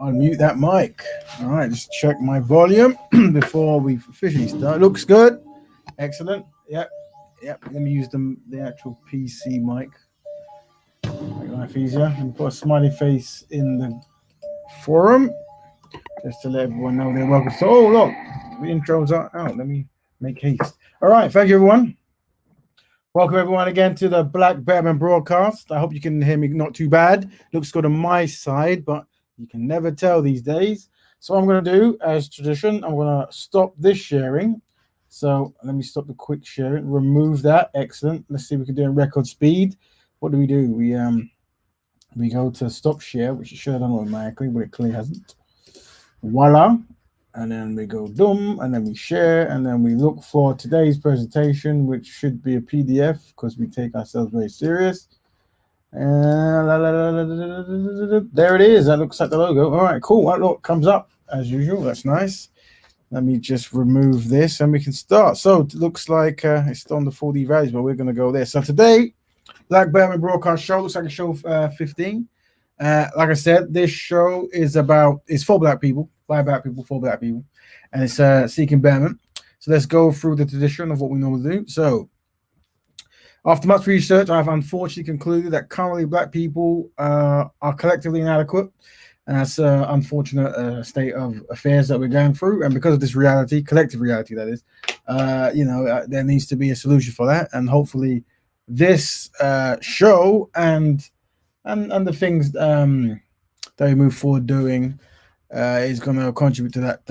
unmute that mic. All right, just check my volume before we officially start. Looks good. Excellent. Yep. Yep. Let me use the actual PC mic. Make life easier. And put a smiley face in the forum just to let everyone know they're welcome. So, oh, look, the intros are out. Let me make haste. All right. Thank you, everyone. Welcome, everyone, again to the Black Betterment broadcast. I hope you can hear me not too bad. Looks good on my side, but you can never tell these days. So what I'm going to do, as tradition, I'm going to stop this sharing. So let me stop the quick sharing. Remove that. Excellent. Let's see if we can do it in record speed. What do? We go to stop share, which it should have done automatically, but it clearly hasn't. Voila. And then we go dum, and then we share, and then we look for today's presentation, which should be a PDF because we take ourselves very serious. And there it is. That looks like the logo. All right, cool. That look comes up as usual. That's nice. Let me just remove this, and we can start. So it looks like it's on the 4D values, but we're going to go there. So today, Black Betterment broadcast show looks like a show 15. Like I said, this show is for black people, by black people, for black people, and it's seeking betterment. So let's go through the tradition of what we normally do. So after much research, I've unfortunately concluded that currently black people are collectively inadequate, and that's an unfortunate state of affairs that we're going through. And because of this reality, collective reality that is, there needs to be a solution for that, and hopefully this show and the things that we move forward doing is going to contribute to that.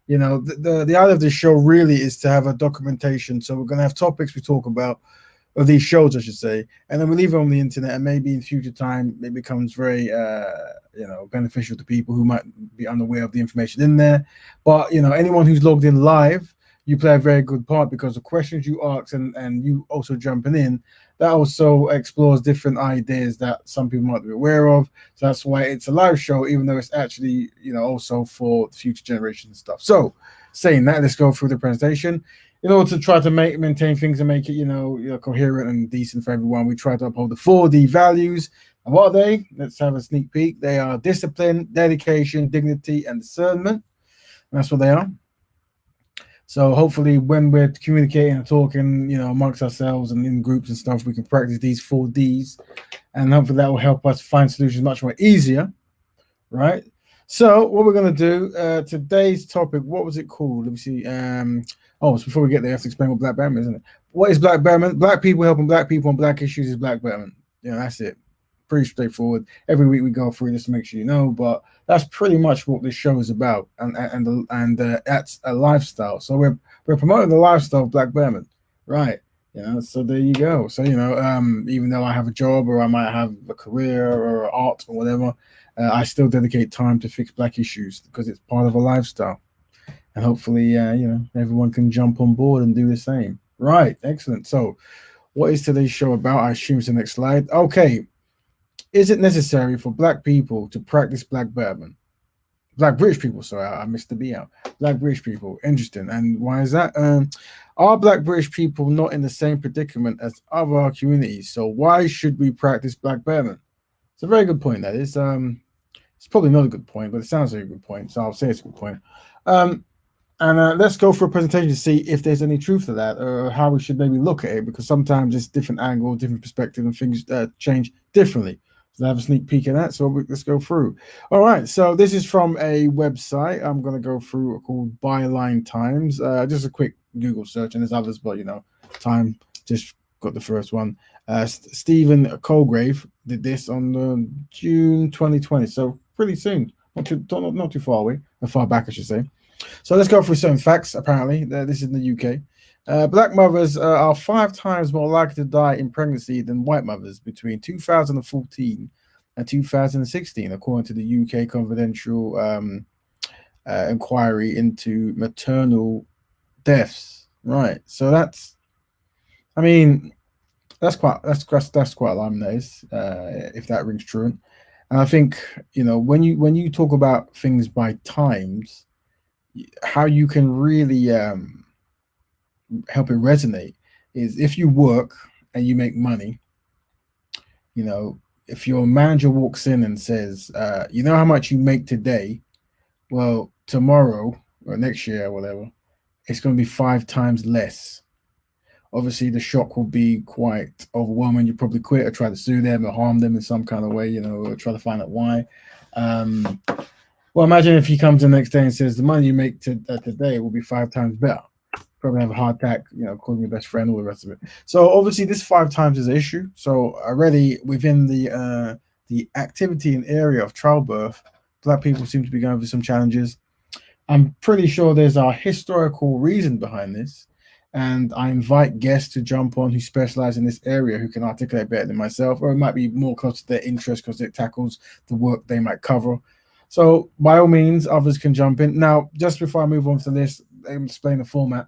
The idea of this show really is to have a documentation. So we're going to have topics we talk about, of these shows, I should say, and then we leave it on the internet. And maybe in future time, it becomes very beneficial to people who might be unaware of the information in there. But anyone who's logged in live, you play a very good part because the questions you ask and you also jumping in, that also explores different ideas that some people might be aware of. So that's why it's a live show, even though it's actually, also for future generations and stuff. So saying that, let's go through the presentation. In order to try to maintain things and make it, coherent and decent for everyone, we try to uphold the 4D values. And what are they? Let's have a sneak peek. They are discipline, dedication, dignity, and discernment. And that's what they are. So hopefully when we're communicating and talking, amongst ourselves and in groups and stuff, we can practice these 4Ds, and hopefully that will help us find solutions much more easier, right? So what we're going to do, today's topic, what was it called? Let me see. So before we get there, I have to explain what Black Betterment is, isn't it? What is Black Betterment? Black people helping black people on black issues is Black Betterment. That's it. Pretty straightforward. Every week we go through this to make sure you know, but that's pretty much what this show is about, and that's a lifestyle. So we're promoting the lifestyle of Black Betterment, right? So there you go. So even though I have a job or I might have a career or art or whatever, I still dedicate time to fix black issues because it's part of a lifestyle, and hopefully everyone can jump on board and do the same. Right? Excellent. So what is today's show about? I assume it's the next slide. Okay. Is it necessary for black people to practice Black Betterment? Black British people, sorry, I missed the B out. Black British people, interesting. And why is that? Are black British people not in the same predicament as other communities? So why should we practice Black Betterment? It's a very good point, that is. It's probably not a good point, but it sounds like a good point, so I'll say it's a good point. And let's go for a presentation to see if there's any truth to that, or how we should maybe look at it, because sometimes it's different angle, different perspective, and things change differently. So I have a sneak peek at that, so let's go through. All right, so this is from a website I'm going to go through called Byline Times. Just a quick Google search, and there's others, but time just got the first one. Stephen Colgrave did this on June 2020, so pretty soon, not too far away, or far back, I should say. So let's go through some facts. Apparently, this is in the UK. Black mothers are 5 times more likely to die in pregnancy than white mothers between 2014 and 2016, according to the UK Confidential inquiry into maternal deaths. Right. So that's quite alarming, that is, if that rings true. And I think when you talk about things by times, how you can really help it resonate is if you work and you make money, if your manager walks in and says, you know how much you make today? Well, tomorrow or next year or whatever, it's going to be 5 times less. Obviously, the shock will be quite overwhelming. You probably quit or try to sue them or harm them in some kind of way, or try to find out why. Um, well, imagine if he comes the next day and says the money you make today will be 5 times better. Probably have a heart attack, calling your best friend, all the rest of it. So obviously, this 5 times is an issue. So already within the activity and area of childbirth, Black people seem to be going through some challenges. I'm pretty sure there's a historical reason behind this. And I invite guests to jump on who specialize in this area who can articulate better than myself, or it might be more close to their interest because it tackles the work they might cover. So, by all means, others can jump in. Now, just before I move on to this, explain the format.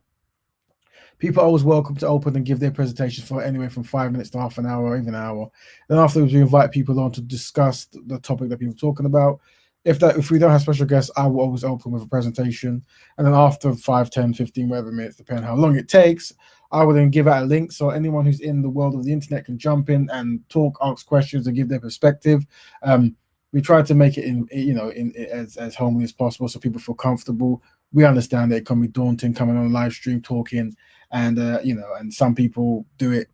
People are always welcome to open and give their presentations for anywhere from 5 minutes to half an hour or even an hour. Then afterwards, we invite people on to discuss the topic that people are talking about. If we don't have special guests, I will always open with a presentation. And then after 5, 10, 15, whatever minutes, depending how long it takes, I will then give out a link so anyone who's in the world of the internet can jump in and talk, ask questions, and give their perspective. We try to make it in as homely as possible so people feel comfortable. We understand that it can be daunting coming on a live stream talking, and and some people do it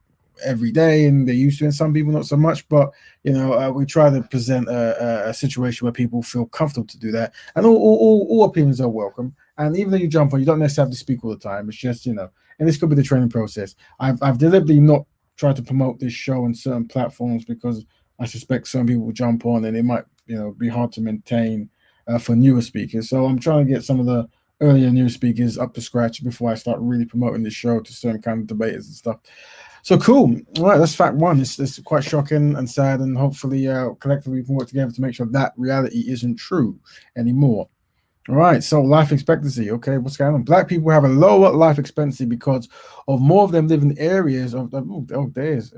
every day and they're used to it, and some people not so much. But we try to present a situation where people feel comfortable to do that, and all opinions are welcome. And even though you jump on, you don't necessarily have to speak all the time. It's just and this could be the training process. I've deliberately not tried to promote this show on certain platforms because I suspect some people will jump on and it might be hard to maintain for newer speakers. So I'm trying to get some of the earlier new speakers up to scratch before I start really promoting this show to certain kind of debaters and stuff. So cool. All right, that's fact one. It's quite shocking and sad, and hopefully collectively we can work together to make sure that reality isn't true anymore. All right, so life expectancy. Okay, what's going on? Black people have a lower life expectancy because of more of them live in areas of there's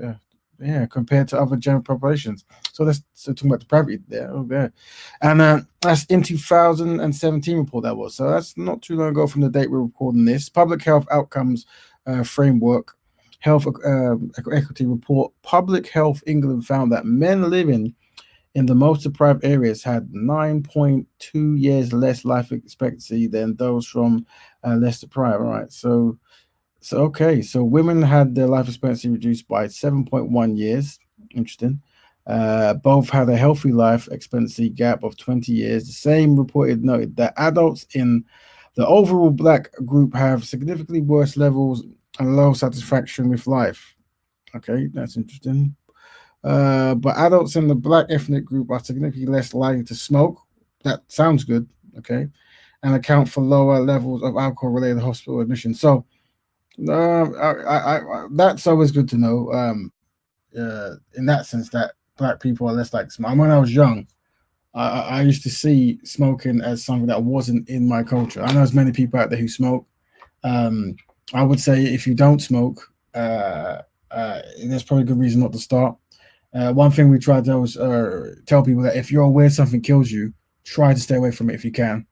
compared to other general populations. So that's talking about the depravity there. Oh, there. And that's in 2017 report that was. So that's not too long ago from the date we're recording this. Public Health Outcomes Framework, Health Equity Report. Public Health England found that men living in the most deprived areas had 9.2 years less life expectancy than those from less deprived. All right, so okay, so women had their life expectancy reduced by 7.1 years. Interesting. Both had a healthy life expectancy gap of 20 years. The same reported noted that adults in the overall Black group have significantly worse levels and low satisfaction with life. Okay, that's interesting. But adults in the Black ethnic group are significantly less likely to smoke. That sounds good. Okay, and account for lower levels of alcohol-related hospital admissions. So that's always good to know. In that sense, that Black people are less like smoke. When I was young, I used to see smoking as something that wasn't in my culture. I know there's many people out there who smoke. Um, I would say if you don't smoke, there's probably a good reason not to start. One thing we try to do is tell people that if you're aware something kills you, try to stay away from it if you can.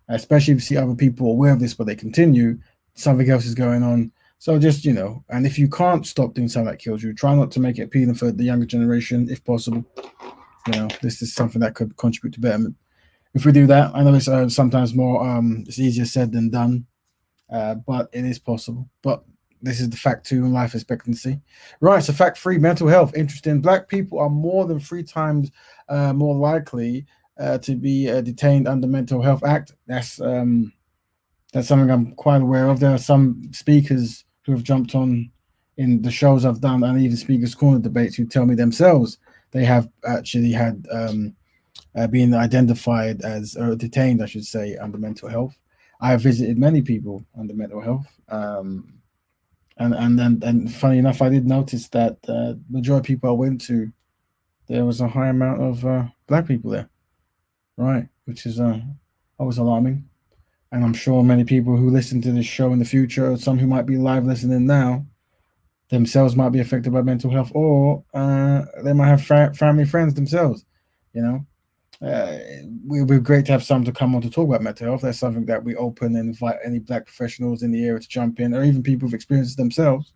Especially if you see other people aware of this, but they continue, something else is going on. So just, and if you can't stop doing something that kills you, try not to make it appealing for the younger generation if possible. This is something that could contribute to betterment. If we do that, I know it's sometimes more, it's easier said than done, but it is possible. But this is the fact 2 on life expectancy. Right, so fact 3, mental health. Interesting. Black people are more than 3 times more likely to be detained under Mental Health Act. That's something I'm quite aware of. There are some speakers who have jumped on in the shows I've done, and even Speakers Corner debates, who tell me themselves they have actually had been identified as, or detained, I should say, under mental health. I have visited many people under mental health. And funny enough, I did notice that the majority of people I went to, there was a high amount of Black people there, right? Which is always alarming. And I'm sure many people who listen to this show in the future, or some who might be live listening now, themselves might be affected by mental health, or they might have family friends themselves. It would be great to have someone to come on to talk about mental health. That's something that we open and invite any Black professionals in the area to jump in, or even people who've experienced themselves.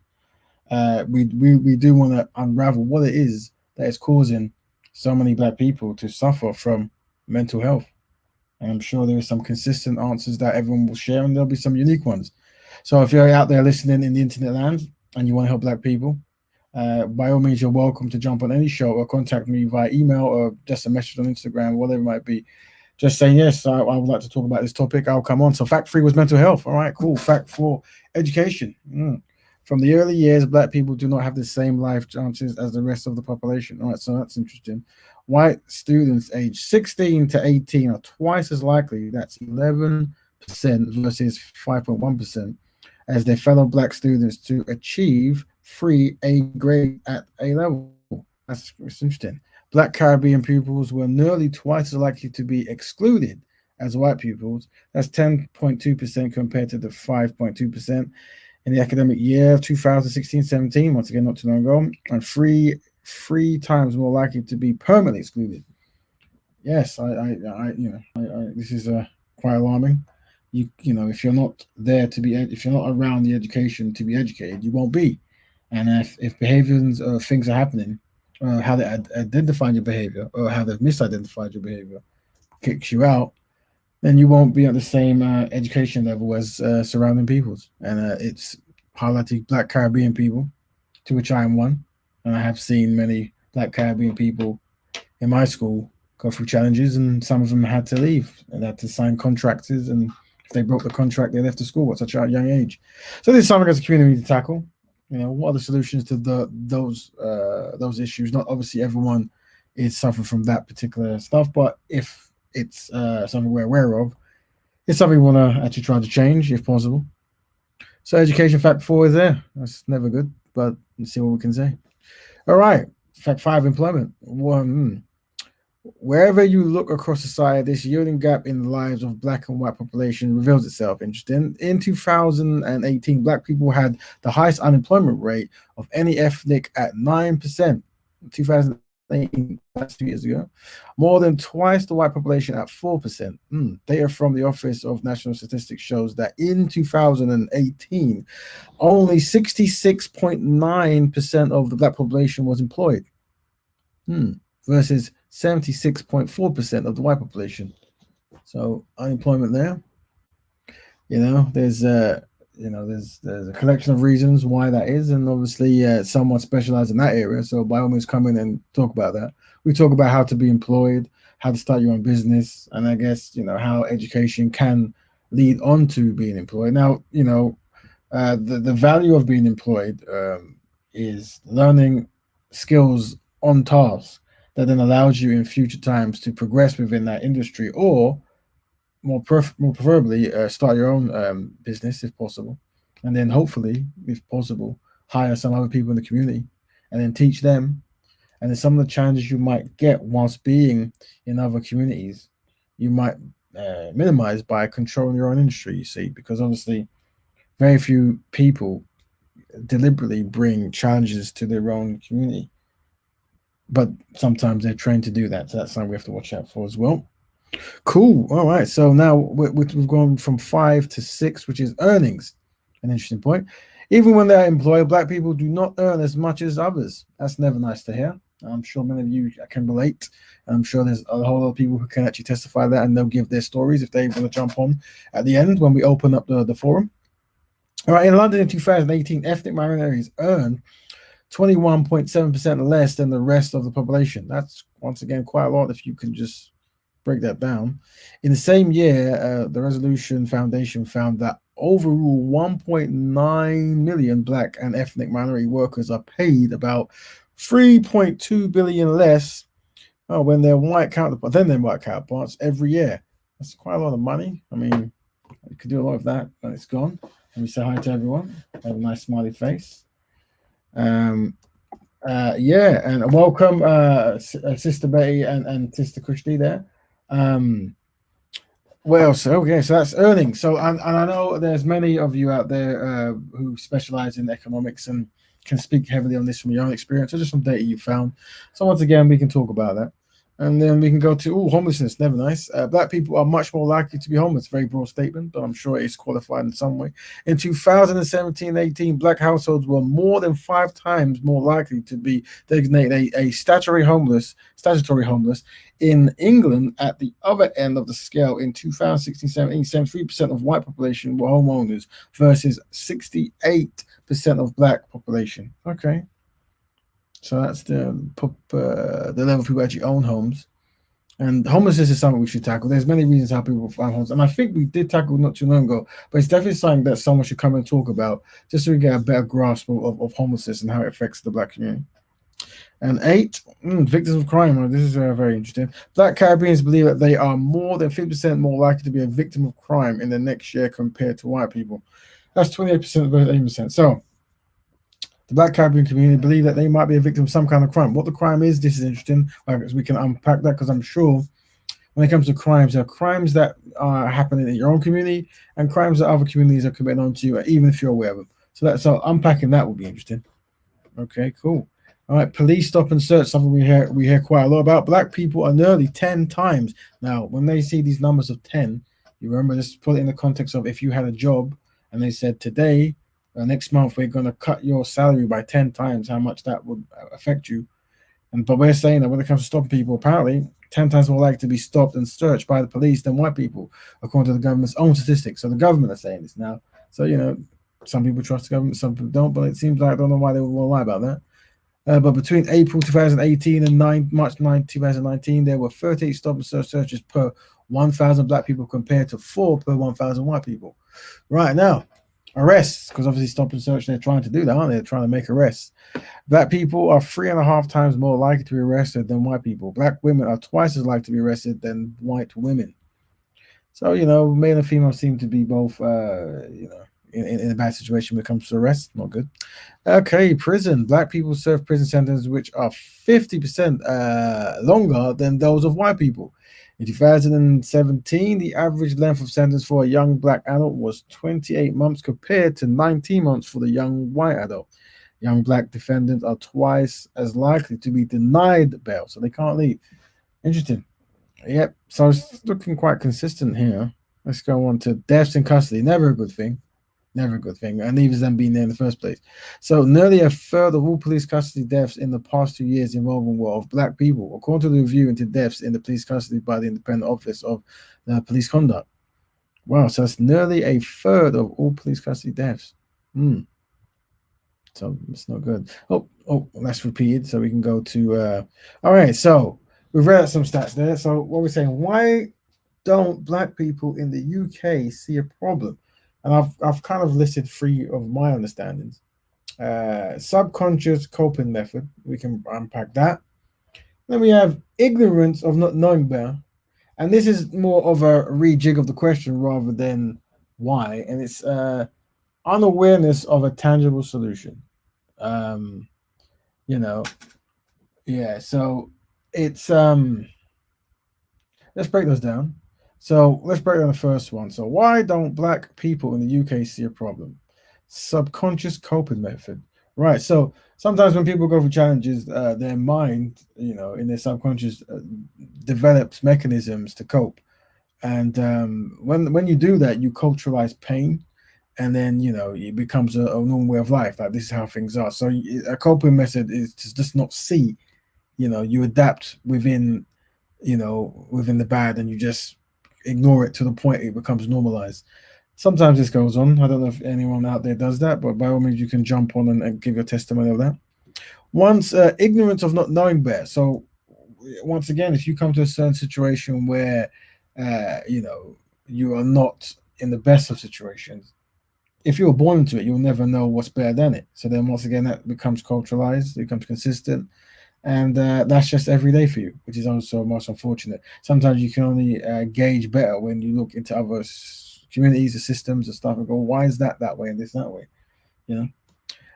We do want to unravel what it is that is causing so many black people to suffer from mental health? And I'm sure there is some consistent answers that everyone will share, and there'll be some unique ones. So if you're out there listening in the internet land and you want to help black people, by all means, you're welcome to jump on any show or contact me via email or just a message on Instagram, whatever it might be. Just saying, yes, I would like to talk about this topic. I'll come on. So, fact three was mental health. All right, cool. Fact four, education. From the early years, black people do not have the same life chances as the rest of the population. All right, so that's interesting. White students aged 16 to 18 are twice as likely, that's 11% versus 5.1%, as their fellow black students to achieve free A grade at A level. That's interesting. Black Caribbean pupils were nearly twice as likely to be excluded as white pupils. That's 10.2% compared to the 5.2% in the academic year 2016-17, once again, not too long ago, and three times more likely to be permanently excluded. Yes, this is quite alarming. If you're not there to be, if you're not around the education to be educated, you won't be. And if behaviors or things are happening, how they identify your behavior or how they've misidentified your behavior kicks you out, then you won't be at the same education level as surrounding peoples. And it's highlighting Black Caribbean people, to which I am one. And I have seen many Black Caribbean people in my school go through challenges, and some of them had to leave and had to sign contracts. And if they broke the contract, they left the school at such a young age. So this is something as a community to tackle. What are the solutions to those issues? Not obviously everyone is suffering from that particular stuff, but if it's something we're aware of, it's something we want to actually try to change if possible. So education fact 4 is there. That's never good, but let's see what we can say. All right, fact 5, employment. Wherever you look across society, this yielding gap in the lives of black and white population reveals itself. Interesting. In 2018, black people had the highest unemployment rate of any ethnic at 9%. 2018, that's 2 years ago. More than twice the white population at 4%. Data from the Office of National Statistics shows that in 2018, only 66.9% of the black population was employed. Versus 76.4% of the white population. So unemployment there. There's a collection of reasons why that is, and obviously someone specialized in that area. So by all means, come in and talk about that. We talk about how to be employed, how to start your own business, and I guess how education can lead on to being employed. Now, the value of being employed is learning skills on task that then allows you in future times to progress within that industry, or more preferably start your own business if possible, and then hopefully, if possible, hire some other people in the community and then teach them. And then some of the challenges you might get whilst being in other communities, you might minimize by controlling your own industry, you see, because obviously very few people deliberately bring challenges to their own community. But sometimes they're trained to do that. So that's something we have to watch out for as well. Cool. All right. So now we've gone from 5 to 6, which is earnings. An interesting point. Even when they're employed, black people do not earn as much as others. That's never nice to hear. I'm sure many of you can relate. I'm sure there's a whole lot of people who can actually testify that, and they'll give their stories if they want to jump on at the end when we open up the forum. All right. In London in 2018, ethnic minorities earned 21.7% less than the rest of the population. That's, once again, quite a lot if you can just break that down. In the same year, the Resolution Foundation found that overall 1.9 million black and ethnic minority workers are paid about 3.2 billion less when their white counterparts every year. That's quite a lot of money. I mean, you could do a lot of that when it's gone. Let me say hi to everyone. Have a nice smiley face. And welcome Sister Betty and Sister Kushti there. So that's earnings. So and I know there's many of you out there who specialize in economics and can speak heavily on this from your own experience or just some data you found. So once again, we can talk about that. And then we can go to homelessness. Never nice. Black people are much more likely to be homeless. Very broad statement, but I'm sure it's qualified in some way. In 2017-18, black households were more than 5 times more likely to be designated a statutory homeless. In England, at the other end of the scale, in 2016-17, 73% of white population were homeowners versus 68% of black population. Okay, so that's the level of people actually own homes. And homelessness is something we should tackle. There's many reasons how people find homes, and I think we did tackle not too long ago. But it's definitely something that someone should come and talk about, just so we get a better grasp of homelessness and how it affects the black community. And eight, victims of crime. This is very interesting. Black Caribbeans believe that they are more than 50% more likely to be a victim of crime in the next year compared to white people. That's 28% versus 8%. So the Black Caribbean community believe that they might be a victim of some kind of crime. What the crime is, this is interesting. We can unpack that because I'm sure when it comes to crimes, there are crimes that are happening in your own community and crimes that other communities are committing on to you, even if you're aware of them. So unpacking that will be interesting. Okay, cool. All right, police stop and search, something we hear quite a lot about. Black people are nearly 10 times. Now, when they see these numbers of 10, you remember this, put it in the context of if you had a job and they said today, next month, we're going to cut your salary by 10 times, how much that would affect you. But we're saying that when it comes to stopping people, apparently 10 times more likely to be stopped and searched by the police than white people, according to the government's own statistics. So the government is saying this now. So, some people trust the government, some people don't, but it seems like I don't know why they would want to lie about that. But between April 2018 and March 9, 2019, there were 38 stop and search searches per 1,000 black people compared to 4 per 1,000 white people. Right now, arrests, because obviously stop and search, they're trying to do that, aren't they? They're trying to make arrests. Black people are 3.5 times more likely to be arrested than white people. Black women are twice as likely to be arrested than white women. So, male and female seem to be both, in a bad situation when it comes to arrest. Not good. Okay, prison. Black people serve prison sentences which are 50% longer than those of white people. In 2017, the average length of sentence for a young black adult was 28 months compared to 19 months for the young white adult. Young black defendants are twice as likely to be denied bail, so they can't leave. Interesting. Yep, so it's looking quite consistent here. Let's go on to deaths in custody. Never a good thing. Never a good thing, and neither them being there in the first place. So, nearly a third of all police custody deaths in the past 2 years involving were of black people, according to the review into deaths in the police custody by the Independent Office of Police Conduct. Wow, so that's nearly a third of all police custody deaths. So it's not good. Oh, that's repeated. So we can go to. All right, so we've read out some stats there. So what we're saying, why don't black people in the UK see a problem? And I've kind of listed 3 of my understandings. Subconscious coping method. We can unpack that. Then we have ignorance of not knowing better. And this is more of a rejig of the question rather than why. And it's unawareness of a tangible solution. Yeah. So it's let's break those down. So let's break down the first one. So why don't black people in the UK see a problem? Subconscious coping method. Right. So sometimes when people go through challenges, their mind, in their subconscious, develops mechanisms to cope. And when you do that, you culturalize pain, and then it becomes a normal way of life. Like this is how things are. So a coping method is to just not see. You adapt within the bad, and you just ignore it to the point it becomes normalized. Sometimes this goes on. I don't know if anyone out there does that, but by all means, you can jump on and give your testimony of that. Once ignorance of not knowing better. So once again, if you come to a certain situation where you are not in the best of situations, if you were born into it, you'll never know what's better than it. So then once again, that becomes culturalized, it becomes consistent, and that's just every day for you, which is also most unfortunate. Sometimes you can only gauge better when you look into other communities, the systems, and stuff, and go, why is that way and this that way, And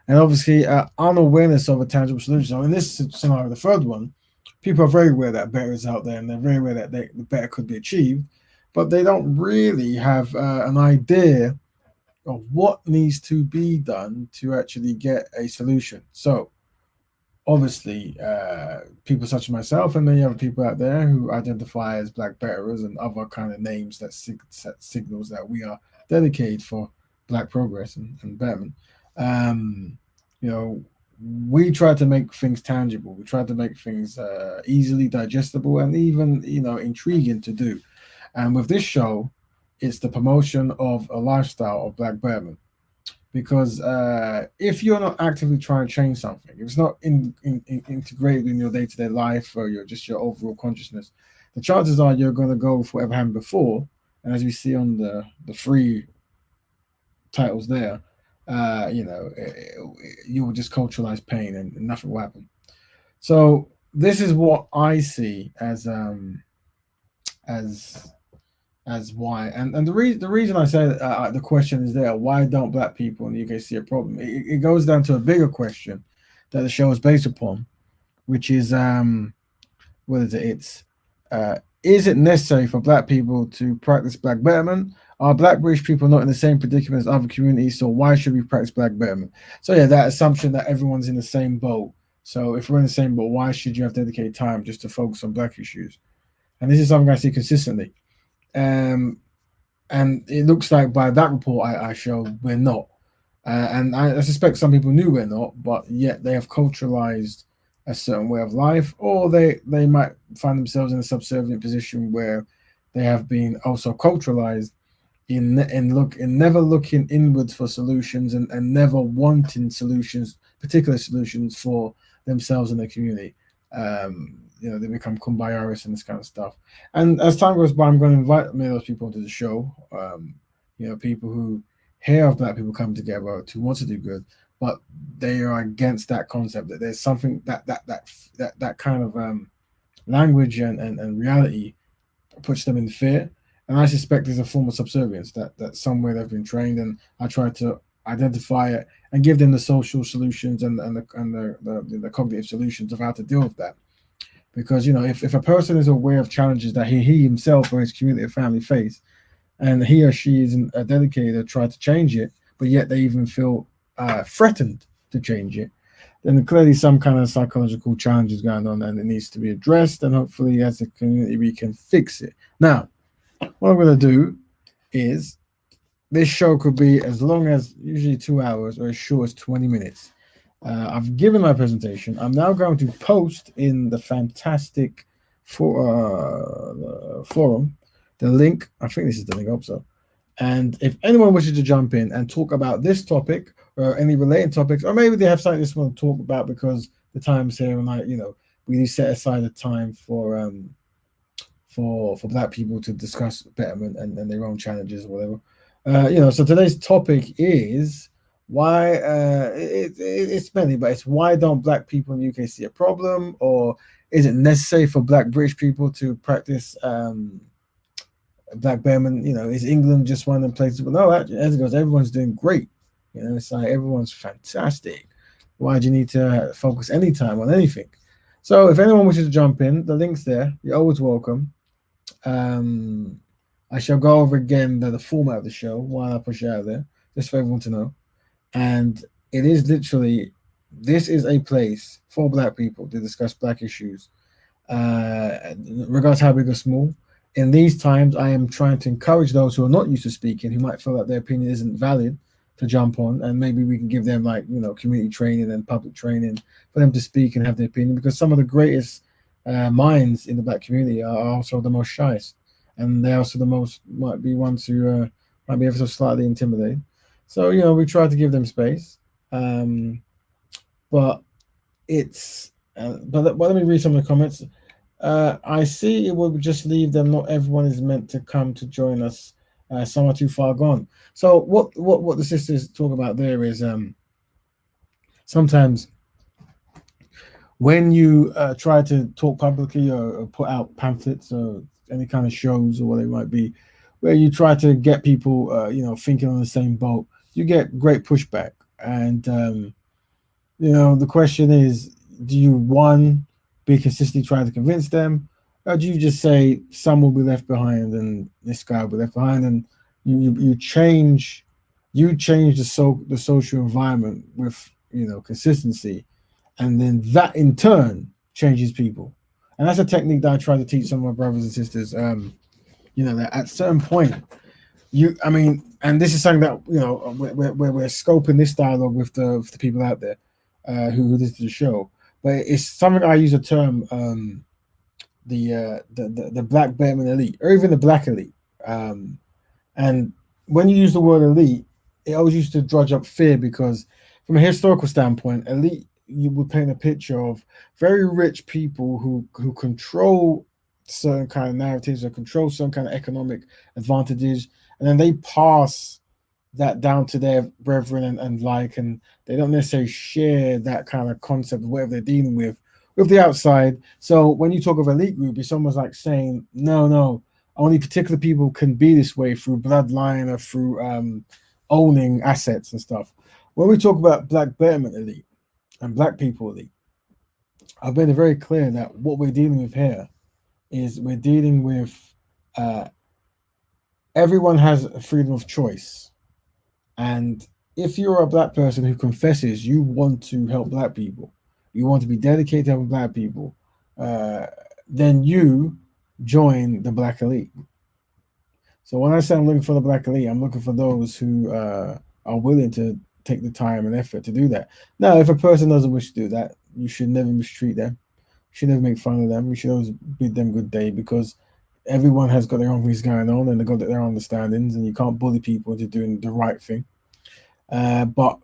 obviously, unawareness of a tangible solution. So in this scenario, the third one, people are very aware that better is out there, and they're very aware that the better could be achieved, but they don't really have an idea of what needs to be done to actually get a solution. So obviously, people such as myself and many other people out there who identify as Black betterers and other kind of names that signals that we are dedicated for Black progress and betterment. Um, you know, we try to make things tangible. We try to make things easily digestible and even intriguing to do. And with this show, it's the promotion of a lifestyle of Black betterment because if you're not actively trying to change something, if it's not integrated in your day to day life or your overall consciousness, the chances are you're going to go for whatever happened before. And as we see on the three titles there, you will just culturalize pain and nothing will happen. So this is what I see as why and the reason I say the question is there, why don't Black people in the UK see a problem, it goes down to a bigger question that the show is based upon, which is what is it it's is it necessary for Black people to practice Black betterment? Are Black British people not in the same predicament as other communities, so why should we practice Black betterment? So yeah, that assumption that everyone's in the same boat. So if we're in the same boat, why should you have dedicated time just to focus on Black issues? And this is something I see consistently. um and it looks like by that report I showed we're not. And I suspect some people knew we're not, but yet they have culturalized a certain way of life, or they might find themselves in a subservient position where they have been also culturalized in never looking inwards for solutions and never wanting solutions, particular solutions for themselves and their community. They become kumbayaris and this kind of stuff. And as time goes by, I'm going to invite many of those people into the show. People who hear of Black people coming together to want to do good, but they are against that concept that there's something that kind of language and reality puts them in fear. And I suspect there's a form of subservience that somewhere they've been trained, and I try to identify it and give them the social solutions and the cognitive solutions of how to deal with that. Because if a person is aware of challenges that he himself or his community or family face, and he or she isn't dedicated to try to change it, but yet they even feel threatened to change it, then clearly some kind of psychological challenge is going on and it needs to be addressed. And hopefully, as a community, we can fix it. Now, what I'm going to do is this show could be as long as usually 2 hours or as short as 20 minutes. I've given my presentation. I'm now going to post in the fantastic forum the link. I think this is the link also. And if anyone wishes to jump in and talk about this topic or any related topics, or maybe they have something they just want to talk about because the time's here and we need to set aside a time for Black people to discuss betterment and their own challenges or whatever. So today's topic is why it's many, but it's why don't Black people in the UK see a problem, or is it necessary for Black British people to practice Black betterment? Is England just one of the places? But no, actually, as it goes, everyone's doing great. It's like everyone's fantastic. Why do you need to focus any time on anything? So if anyone wishes to jump in, the link's there. You're always welcome. I shall go over again the format of the show while I push it out there, just for everyone to know. And it is literally, this is a place for Black people to discuss Black issues, regardless how big or small. In these times, I am trying to encourage those who are not used to speaking, who might feel that their opinion isn't valid, to jump on, and maybe we can give them community training and public training for them to speak and have their opinion, because some of the greatest minds in the Black community are also the most shyest, and they're also the most might be ones who might be ever so slightly intimidated. So we try to give them space, but it's but let me read some of the comments. I see it will just leave them. Not everyone is meant to come to join us. Some are too far gone. So what the sisters talk about there is sometimes when you try to talk publicly or put out pamphlets or any kind of shows or what it might be, where you try to get people thinking on the same boat, you get great pushback. And the question is, do you be consistently trying to convince them, or do you just say some will be left behind and this guy will be left behind, and you change the social environment with consistency, and then that in turn changes people. And that's a technique that I try to teach some of my brothers and sisters. That at certain point, and this is something that we're scoping this dialogue with the people out there who listen to the show. But it's something I use a term, the black Betterment elite, or even the black elite. Um, and when you use the word elite, it always used to drudge up fear because, from a historical standpoint, elite you would paint a picture of very rich people who control certain kind of narratives or control some kind of economic advantages, and then they pass that down to their brethren and they don't necessarily share that kind of concept of whatever they're dealing with the outside. So when you talk of elite group, it's almost like saying, no, only particular people can be this way through bloodline or through owning assets and stuff. When we talk about black betterment elite and black people elite, I've made it very clear that what we're dealing with here is we're dealing with uh, everyone has a freedom of choice. And if you're a black person who confesses you want to help black people, you want to be dedicated to helping black people, uh, then you join the black elite. So when I say I'm looking for the black elite, I'm looking for those who are willing to take the time and effort to do that. Now, if a person doesn't wish to do that, you should never mistreat them. You should never make fun of them. You should always bid them good day because everyone has got their own things going on and they've got their own understandings, and you can't bully people into doing the right thing. But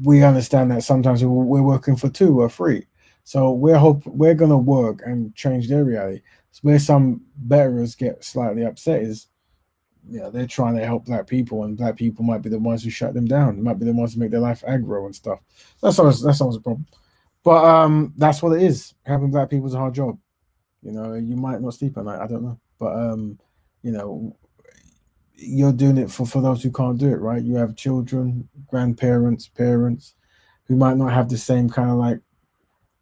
we understand that sometimes we're working for two or three. So we're gonna work and change their reality. So where some betterers get slightly upset is, they're trying to help black people, and black people might be the ones who shut them down. They might be the ones who make their life aggro and stuff. That's always a problem. But that's what it is. Helping black people is a hard job. You might not sleep at night. I don't know, but you know, you're doing it for those who can't do it, right? You have children, grandparents, parents who might not have the same kind of like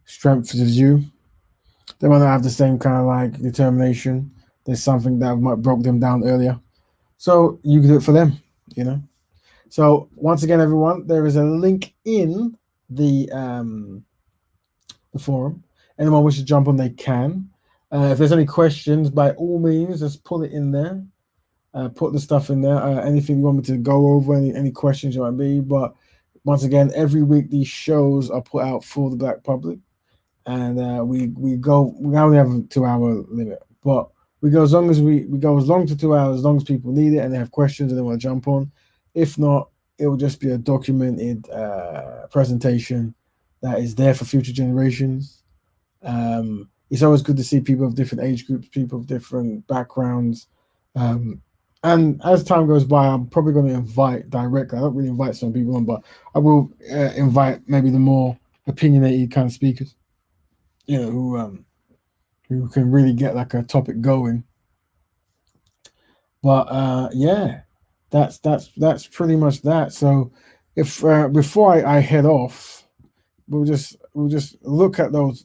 strength as you. They might not have the same kind of like determination. There's something that might broke them down earlier. So you can do it for them, you know. So once again, everyone, there is a link in the forum. Anyone wishes to jump on, they can. If there's any questions, by all means, just put it in there. Put the stuff in there. Anything you want me to go over, any questions you might be. But once again, every week these shows are put out for the black public, and we only have a 2 hour limit, but we go as long as we go as long to 2 hours, as long as people need it and they have questions and they want to jump on. If not, it will just be a documented presentation that is there for future generations. It's always good to see people of different age groups, people of different backgrounds. Um, and as time goes by, I'm probably going to invite directly. I don't really invite some people on, but I will invite maybe the more opinionated kind of speakers, who can really get like a topic going. But yeah, that's pretty much that. So if before I head off, we'll just look at those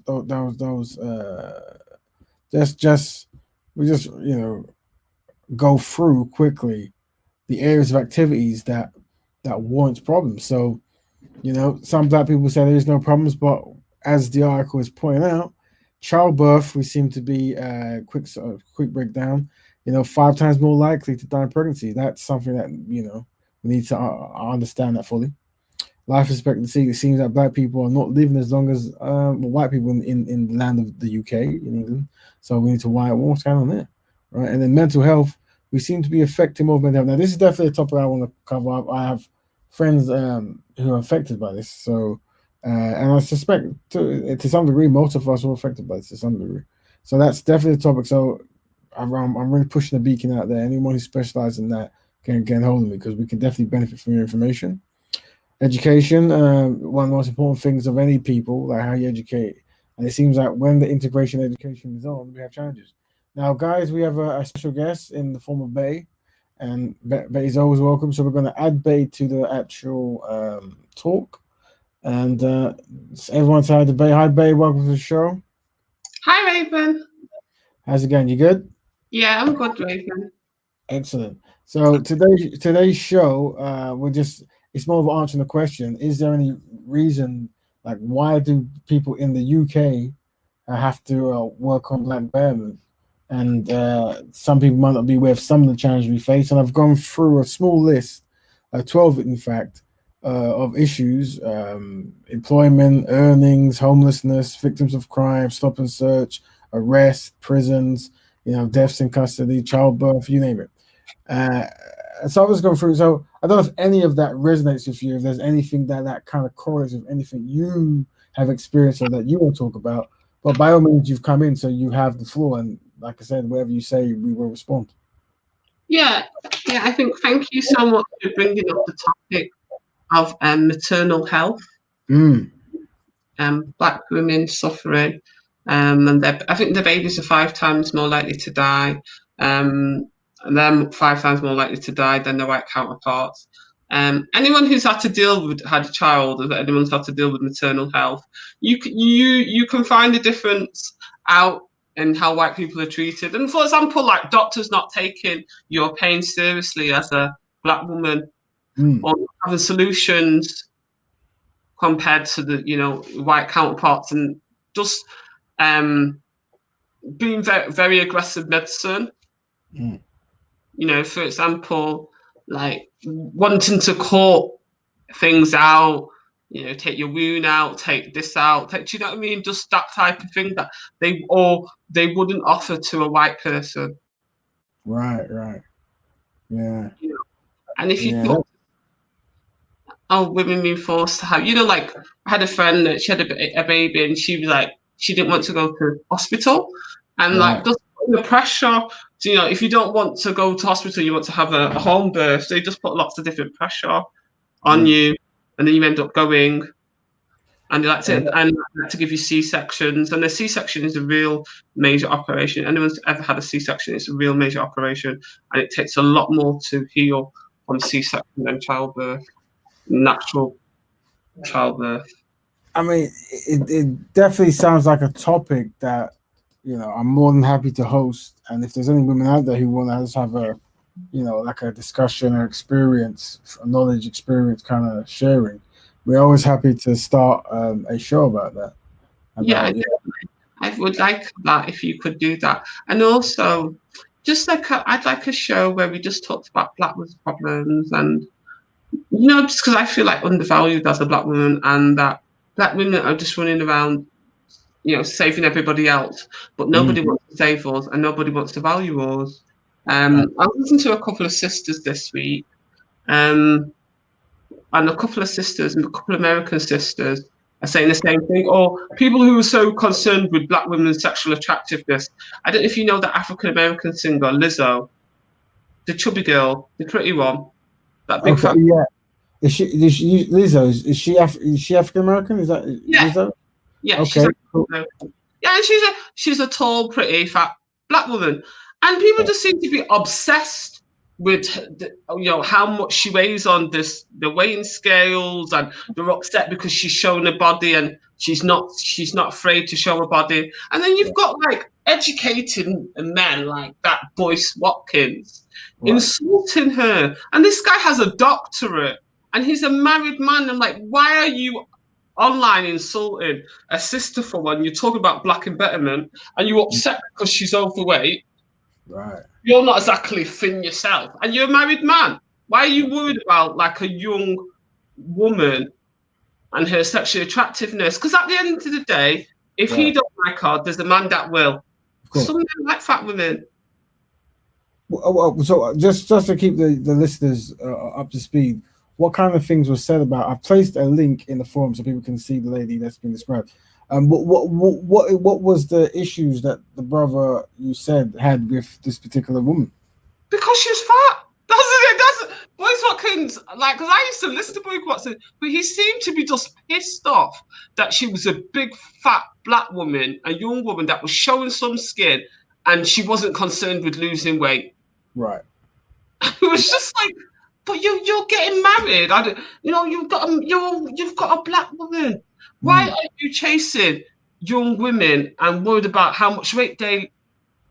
just we just go through quickly the areas of activities that warrants problems. So some black people say there is no problems, but as the article is pointing out, childbirth we seem to be quick breakdown. 5 times more likely to die in pregnancy. That's something that we need to understand that fully. Life expectancy. It seems that black people are not living as long as white people in the land of the UK, in England. So we need to what's going on there, right? And then mental health. We seem to be affecting more mental health. Now, this is definitely a topic I want to cover. I have friends who are affected by this. So, and I suspect to some degree, most of us are affected by this to some degree. So that's definitely a topic. So I'm really pushing the beacon out there. Anyone who specializes in that can get hold of me because we can definitely benefit from your information. Education, one of the most important things of any people, like how you educate. And it seems like when the integration education is on, we have challenges. Now, guys, we have a special guest in the form of Bay, and Bay is always welcome. So we're going to add Bay to the actual talk. And everyone's hi to Bay. Hi, Bay. Welcome to the show. Hi, Raven. How's it going? You good? Yeah, I'm good, Raven. Excellent. So today's show, it's more of answering the question: is there any reason Like, why do people in the UK have to work on Black Betterment? And some people might not be aware of some of the challenges we face. And I've gone through a small list, 12 in fact, of issues: employment, earnings, homelessness, victims of crime, stop and search, arrest, prisons, deaths in custody, childbirth, you name it. Uh, so I was going through. So I don't know if any of that resonates with you. If there's anything that kind of correlates with anything you have experienced or that you want to talk about, but by all means, you've come in, so you have the floor. And like I said, whatever you say, we will respond. Yeah, I think thank you so much for bringing up the topic of maternal health, Mm. Black women suffering, and I think the babies are 5 times more likely to die, and they're 5 times more likely to die than their white counterparts. Anyone who's had a child, or anyone's had to deal with maternal health, you can find the difference out in how white people are treated. And for example, like doctors not taking your pain seriously as a Black woman, or having solutions compared to the white counterparts, and just being very, very aggressive medicine. For example, like wanting to cut things out, take your wound out, take this out, do you know what I mean? Just that type of thing that they wouldn't offer to a white person. Right. Yeah. And if you talk, women being forced to have, like I had a friend that she had a baby, and she was like, she didn't want to go to hospital, and like just the pressure. So, if you don't want to go to hospital, you want to have a home birth. They just put lots of different pressure on you, and then you end up going. And they like to give you C-sections, and the C-section is a real major operation. Anyone's ever had a C-section, it's a real major operation, and it takes a lot more to heal from C-section than childbirth, natural childbirth. I mean, it definitely sounds like a topic that I'm more than happy to host. And if there's any women out there who want to just have a like a discussion or experience, a knowledge experience kind of sharing, we're always happy to start a show about that. I would like that if you could do that. And also, just like I'd like a show where we just talked about Black women's problems, and just because I feel like undervalued as a Black woman, and that Black women are just running around, saving everybody else, but nobody wants to save us, and nobody wants to value us. I listened to a couple of sisters this week, and a couple of American sisters are saying the same thing. Or people who are so concerned with Black women's sexual attractiveness. I don't know if you know that African American singer Lizzo, the chubby girl, the pretty one, that big fat. Yeah. Is she Lizzo? Is she African American? Is that Lizzo? Yeah. Okay. Cool. Yeah, and she's a tall, pretty, fat Black woman, and people just seem to be obsessed with how much she weighs on the weighing scales, and they're upset because she's showing her body, and she's not afraid to show her body. And then you've got like educated men like that Boyce Watkins insulting her, and this guy has a doctorate and he's a married man. I'm like, why are you online insulting a sister for one? You're talking about Black and Betterment, and you're upset because she's overweight. Right. You're not exactly thin yourself, and you're a married man. Why are you worried about like a young woman and her sexual attractiveness? Because at the end of the day, if he don't like her, there's a man that will. Some men like fat women. So just to keep the listeners up to speed, what kind of things were said about? I've placed a link in the forum so people can see the lady that's been described. What was the issues that the brother you said had with this particular woman? Because she's fat. That's Boyce Watkins. Like, because I used to listen to Boyce Watkins, but he seemed to be just pissed off that she was a big fat Black woman, a young woman that was showing some skin, and she wasn't concerned with losing weight. Right. It was just like, but you're getting married. You've got a Black woman. Why are you chasing young women and worried about how much weight they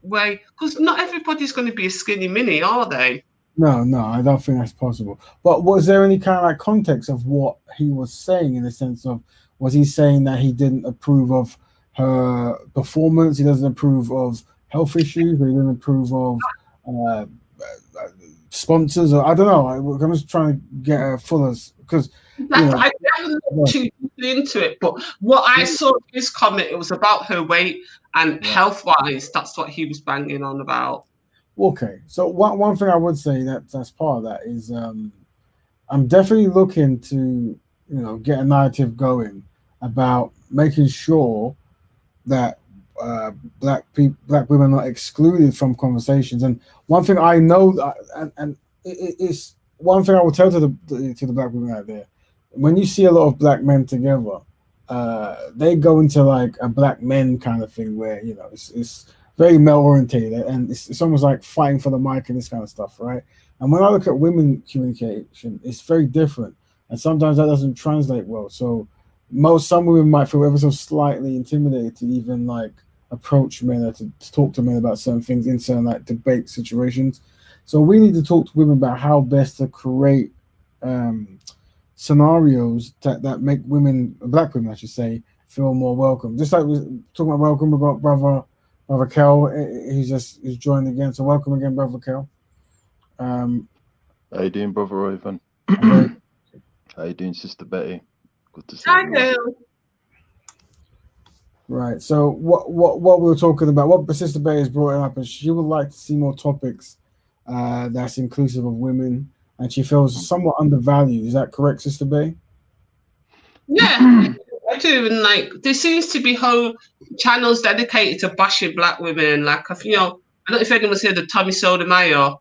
weigh? Because not everybody's going to be a skinny mini, are they? No, I don't think that's possible. But was there any kind of like context of what he was saying, in the sense of, Was he saying that he didn't approve of her performance? He doesn't approve of health issues. Or he doesn't approve of uh, sponsors? Or I don't know. I'm just trying to get a fuller because you know. I haven't looked too deeply into it, but what I saw in his comment, it was about her weight and health-wise. That's what he was banging on about. Okay, so one thing I would say that's part of that is I'm definitely looking to get a narrative going about making sure that uh, black women are excluded from conversations. And one thing I know, and it's one thing I will tell to the black women out there: when you see a lot of black men together, they go into like a black men kind of thing where it's very male orientated, and it's almost like fighting for the mic and this kind of stuff, right? And when I look at women communication, it's very different, and sometimes that doesn't translate well. So some women might feel ever so slightly intimidated to even like approach men or to talk to men about certain things in certain like debate situations. So we need to talk to women about how best to create scenarios that make women, black women I should say, feel more welcome. Just like we are talking about welcome, we got brother Kel. He's joined again. So welcome again, brother Kel. How you doing, brother Ivan? Very, how you doing, sister Betty? Good to see you. Right. So what we were talking about, what Sister Bay has brought up, is she would like to see more topics that's inclusive of women, and she feels somewhat undervalued. Is that correct, Sister Bay? Yeah, I do. And like, there seems to be whole channels dedicated to bashing black women. Like, I don't know if anyone's heard of Tommy Sotomayor,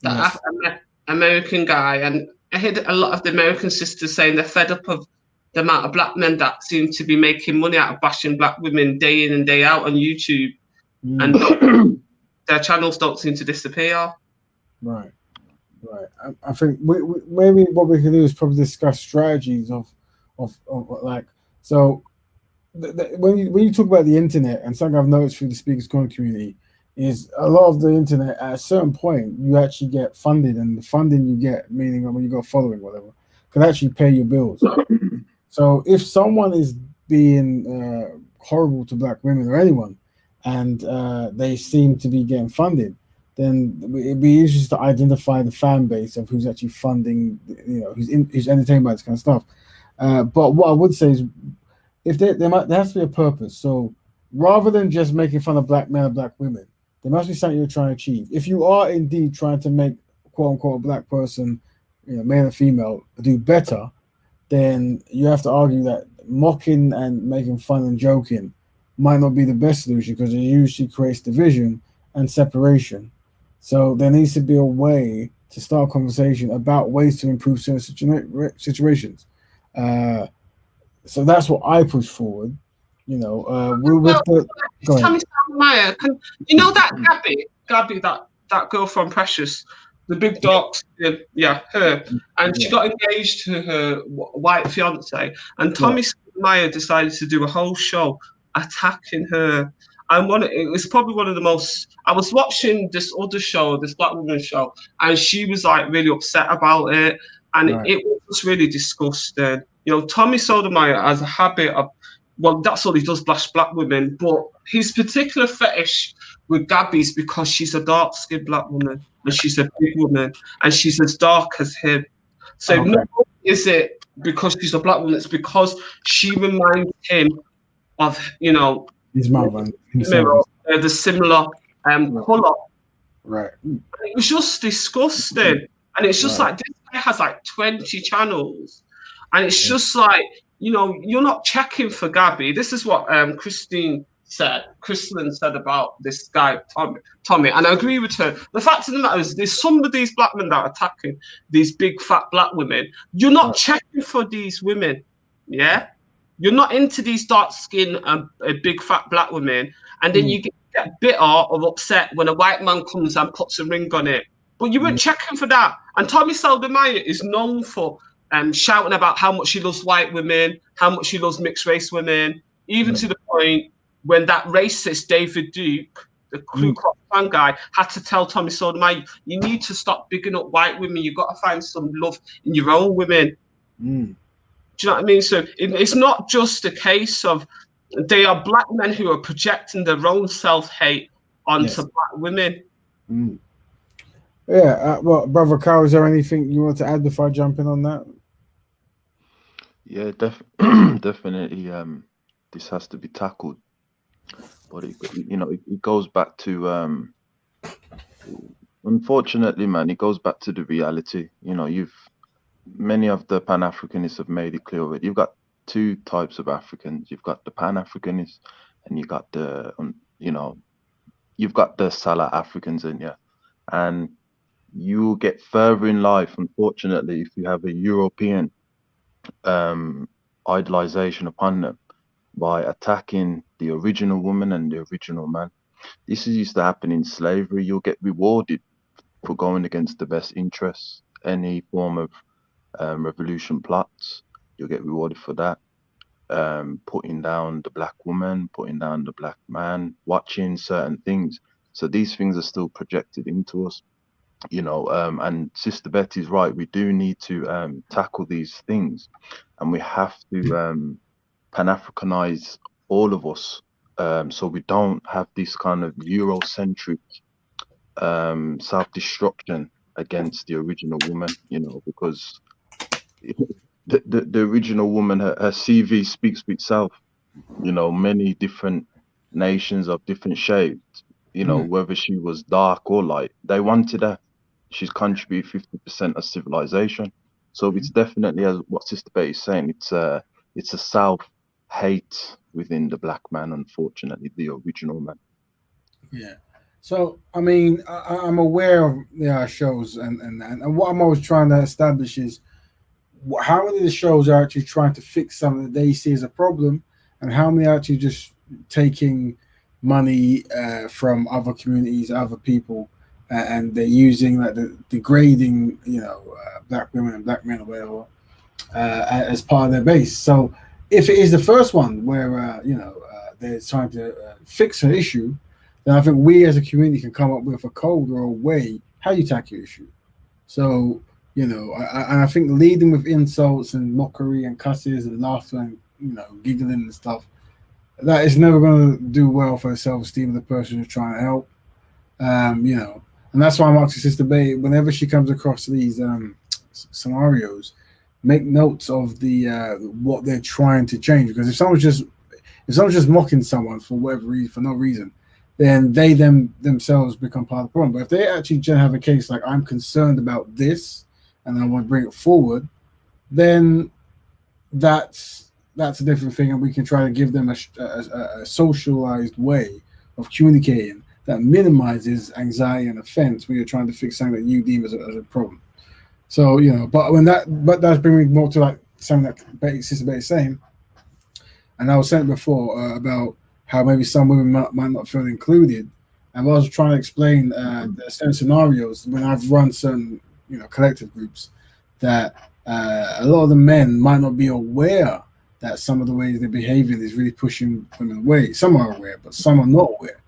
that American guy, and I heard a lot of the American sisters saying they're fed up of the amount of black men that seem to be making money out of bashing black women day in and day out on YouTube, and their channels don't seem to disappear. Right. I think maybe what we can do is probably discuss strategies of like so. When you talk about the internet, and something I've noticed through the Speakers Corner community is a lot of the internet at a certain point you actually get funded, and the funding you get, meaning when you got following whatever, can actually pay your bills. So if someone is being horrible to black women or anyone, and they seem to be getting funded, then it'd be interesting to identify the fan base of who's actually funding, who's entertained by this kind of stuff. But what I would say is, if there has to be a purpose. So rather than just making fun of black men or black women, there must be something you're trying to achieve. If you are indeed trying to make quote unquote a black person, male or female, do better, then you have to argue that mocking and making fun and joking might not be the best solution, because it usually creates division and separation. So there needs to be a way to start a conversation about ways to improve certain situations. So that's what I push forward. Go ahead. Maya, you know that Gabby, that girl from Precious, the big dark skin, her, and she got engaged to her white fiance, and Tommy Maya decided to do a whole show attacking her. And it was probably one of the most. I was watching this other show, this black woman show, and she was like really upset about it, and it was really disgusting. Tommy Sotomayor has a habit of, well, that's all he does, bash black women. But his particular fetish with Gabby is because she's a dark-skinned black woman, and she's a big woman, and she's as dark as him. So not only is it because she's a black woman, it's because she reminds him of, his mother, the similar colour. Right. It was just disgusting. And it's just like, this guy has like 20 channels. And it's just like, you're not checking for Gabby. This is what Crystalline said about this guy, Tommy. And I agree with her. The fact of the matter is, there's some of these black men that are attacking these big fat black women. You're not checking for these women. Yeah? You're not into these dark skinned big fat black women. And then you get bitter or upset when a white man comes and puts a ring on it. But you weren't checking for that. And Tommy Sotomayor is known for shouting about how much he loves white women, how much he loves mixed race women, even to the point when that racist David Duke, the Ku Klux Klan guy, had to tell Tommy Sotomayor, you need to stop bigging up white women. You've got to find some love in your own women. Do you know what I mean? So it's not just a case of they are black men who are projecting their own self-hate onto black women. Mm. Yeah, well, Brother Carl, is there anything you want to add before I jump in on that? Yeah, definitely. This has to be tackled, but it goes back to unfortunately, man, it goes back to the reality. Many of the Pan-Africanists have made it clear already. You've got two types of Africans. You've got the Pan-Africanists, and you've got the Salah Africans in you, and you get further in life, unfortunately, if you have a European idolization upon them by attacking the original woman and the original man. This used to happen in slavery. You'll get rewarded for going against the best interests. Any form of revolution plots, you'll get rewarded for that. Putting down the black woman, putting down the black man, watching certain things. So these things are still projected into us, and Sister Betty's right. We do need to tackle these things, and we have to Pan-Africanize all of us, so we don't have this kind of Eurocentric self-destruction against the original woman, because the original woman, her CV speaks for itself. Many different nations of different shades, whether she was dark or light, they wanted her. She's contributed 50% of civilization. So it's definitely, as what Sister Betty is saying, it's a self-hate within the black man, unfortunately, the original man. Yeah. So, I mean, I'm aware of shows, and what I'm always trying to establish is how many of the shows are actually trying to fix something that they see as a problem, and how many are actually just taking money from other communities, other people, and they're using like the degrading, black women and black men or whatever as part of their base. So, if it is the first one where they're trying to fix an issue, then I think we as a community can come up with a code or a way how you tackle your issue. So, I think leading with insults and mockery and cusses and laughter and giggling and stuff, that is never going to do well for the self-esteem of the person who's trying to help. And that's why I'm asking Sister Bay, whenever she comes across these scenarios, make notes of the what they're trying to change. Because if someone's just mocking someone for whatever reason, for no reason, then they themselves become part of the problem. But if they actually have a case like, I'm concerned about this and I want to bring it forward, then that's a different thing, and we can try to give them a socialized way of communicating that minimizes anxiety and offense when you're trying to fix something that you deem as a problem. So, but that's bringing me more to like something that Sister Betty is saying, and I was saying before about how maybe some women might not feel included. And I was trying to explain certain scenarios when I've run certain collective groups, that a lot of the men might not be aware that some of the ways they're behaving is really pushing women away. Some are aware, but some are not aware.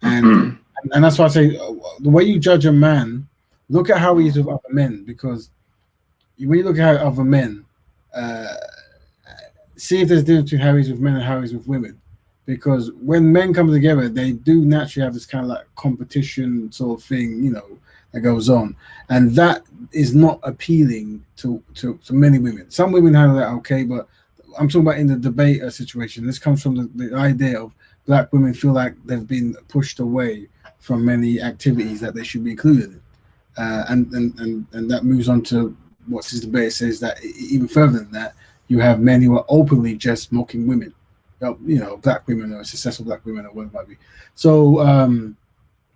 And that's why I say the way you judge a man, look at how he is with other men, because when you look at how other men, see if there's a difference between how he's with men and how he's with women. Because when men come together, they do naturally have this kind of like competition sort of thing, that goes on, and that is not appealing to many women. Some women handle that okay, but I'm talking about in the debate situation. This comes from the idea of black women feel like they've been pushed away from many activities that they should be included in, and that moves on to what Sister Betty says, that even further than that, you have men who are openly just mocking women. Black women or successful black women or whatever it might be. So,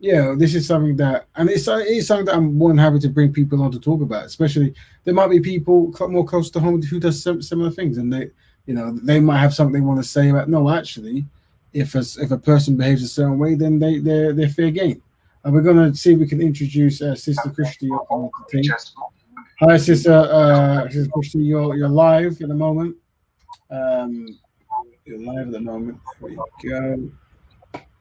this is something that, and it's something that I'm more than happy to bring people on to talk about. Especially, there might be people more close to home who does similar things, and they might have something they want to say about. No, actually, if a person behaves a certain way, then they're fair game. And we're gonna see if we can introduce Sister Christy on the team. Hi, Sister Christy. You're live at the moment. You're live at the moment. There we go.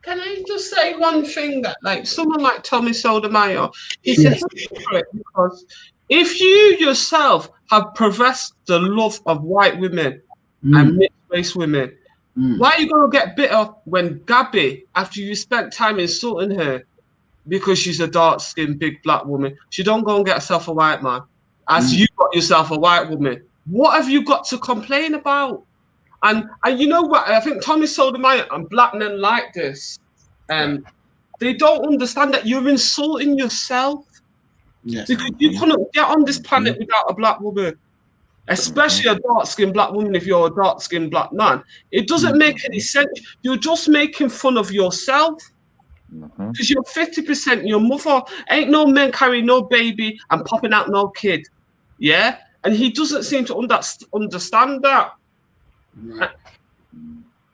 Can I just say one thing, that like someone like Tommy Sotomayor is a hypocrite, because If you yourself have professed the love of white women and mixed race women, why are you going to get bitter when Gabby, after you spent time insulting her because she's a dark-skinned, big black woman, she don't go and get herself a white man, as you got yourself a white woman? What have you got to complain about? And you know what? I think Tommy Sotomayor and black men like this. They don't understand that you're insulting yourself. Yes. Because you couldn't get on this planet without a black woman, especially a dark-skinned black woman if you're a dark-skinned black man. It doesn't make any sense. You're just making fun of yourself because you're 50% your mother. Ain't no men carrying no baby and popping out no kid. Yeah? And he doesn't seem to understand that. Right.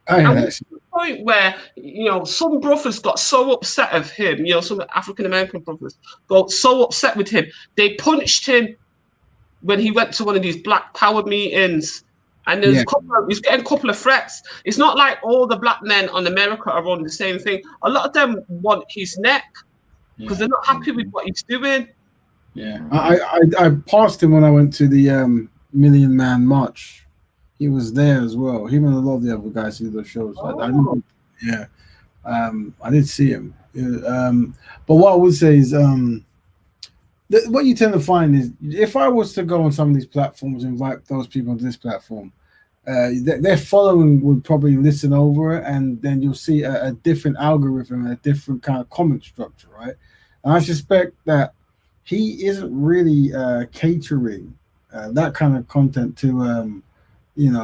And it's the point where, some brothers got so upset of him, some African-American brothers got so upset with him, they punched him when he went to one of these black power meetings. And he's getting a couple of threats. It's not like all the black men on America are on the same thing. A lot of them want his neck because they're not happy with what he's doing. Yeah. I passed him when I went to the Million Man March. He was there as well. Him and a lot of the other guys who do those shows. I did see him. But what I would say is, what you tend to find is, if I was to go on some of these platforms and invite those people onto this platform, their following would probably listen over it, and then you'll see a different algorithm and a different kind of comment structure, right? And I suspect that he isn't really catering that kind of content to the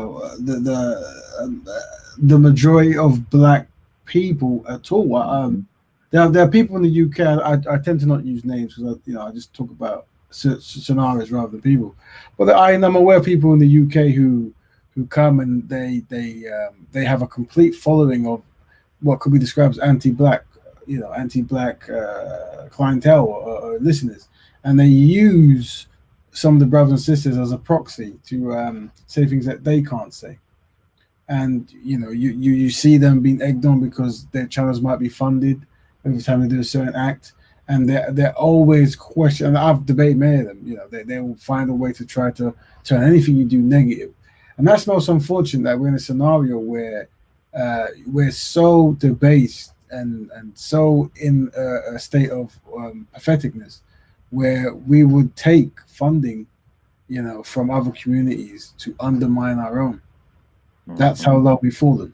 majority of black people at all. There are people in the UK. I tend to not use names because I just talk about scenarios rather than people. But I'm aware of people in the UK who come and they have a complete following of what could be described as anti-black clientele or listeners, and they use some of the brothers and sisters as a proxy to say things that they can't say. And you see them being egged on because their channels might be funded every time they do a certain act, and they're always questioning. I've debated many of them. They will find a way to try to turn anything you do negative, and that's most unfortunate that we're in a scenario where we're so debased and so in a state of patheticness, where we would take funding, from other communities to undermine our own. That's how low we've fallen.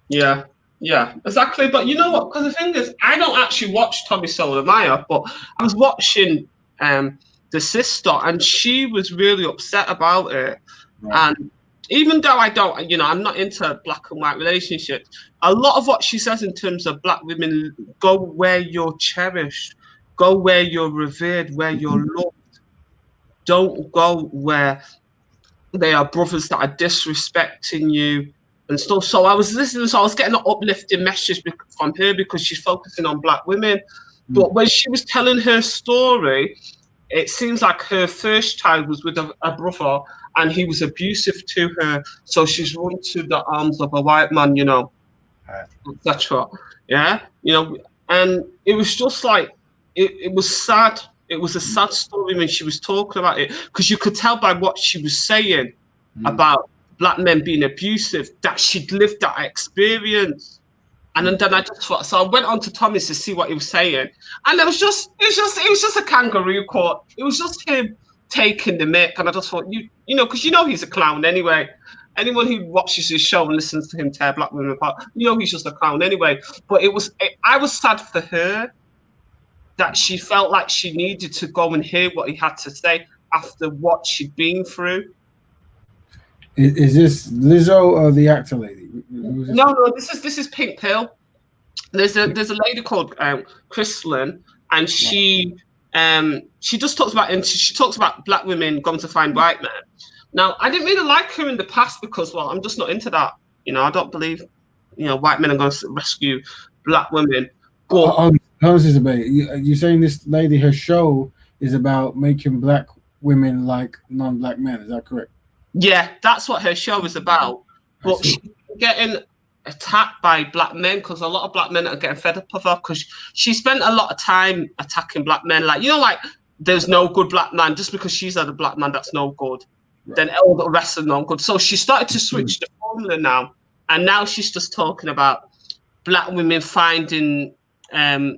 Yeah, exactly. But you know what? Because the thing is, I don't actually watch Tommy Sotomayor, but I was watching the sister, and she was really upset about it. Right. And even though I don't, I'm not into black and white relationships, a lot of what she says in terms of black women, go where you're cherished, go where you're revered, where you're loved. Don't go where they are brothers that are disrespecting you and stuff. So I was listening, so I was getting an uplifting message from her because she's focusing on black women. But when she was telling her story, it seems like her first child was with a brother and he was abusive to her. So she's run to the arms of a white man, etc. Yeah, and it was just like, it was sad. It was a sad story when she was talking about it, because you could tell by what she was saying about black men being abusive that she'd lived that experience. And then I just thought, so I went on to Thomas to see what he was saying, and it was just a kangaroo court. It was just him taking the mick, and I just thought, because he's a clown anyway. Anyone who watches his show and listens to him tear black women apart, he's just a clown anyway. But I was sad for her that she felt like she needed to go and hear what he had to say after what she'd been through. Is this Lizzo or the actor lady? No, this is Pink Pill. There's a lady called Crystalline, and she just talks about black women going to find white men. Now, I didn't really like her in the past because, well, I'm just not into that. I don't believe white men are going to rescue black women. But how is this about? You're saying this lady, her show is about making black women like non-black men. Is that correct? Yeah, that's what her show is about. But she's getting attacked by black men because a lot of black men are getting fed up of her because she spent a lot of time attacking black men. Like there's no good black man. Just because she's had a black man, that's no good. Right. Then all the rest are no good. So she started to switch the formula now. And now she's just talking about black women finding a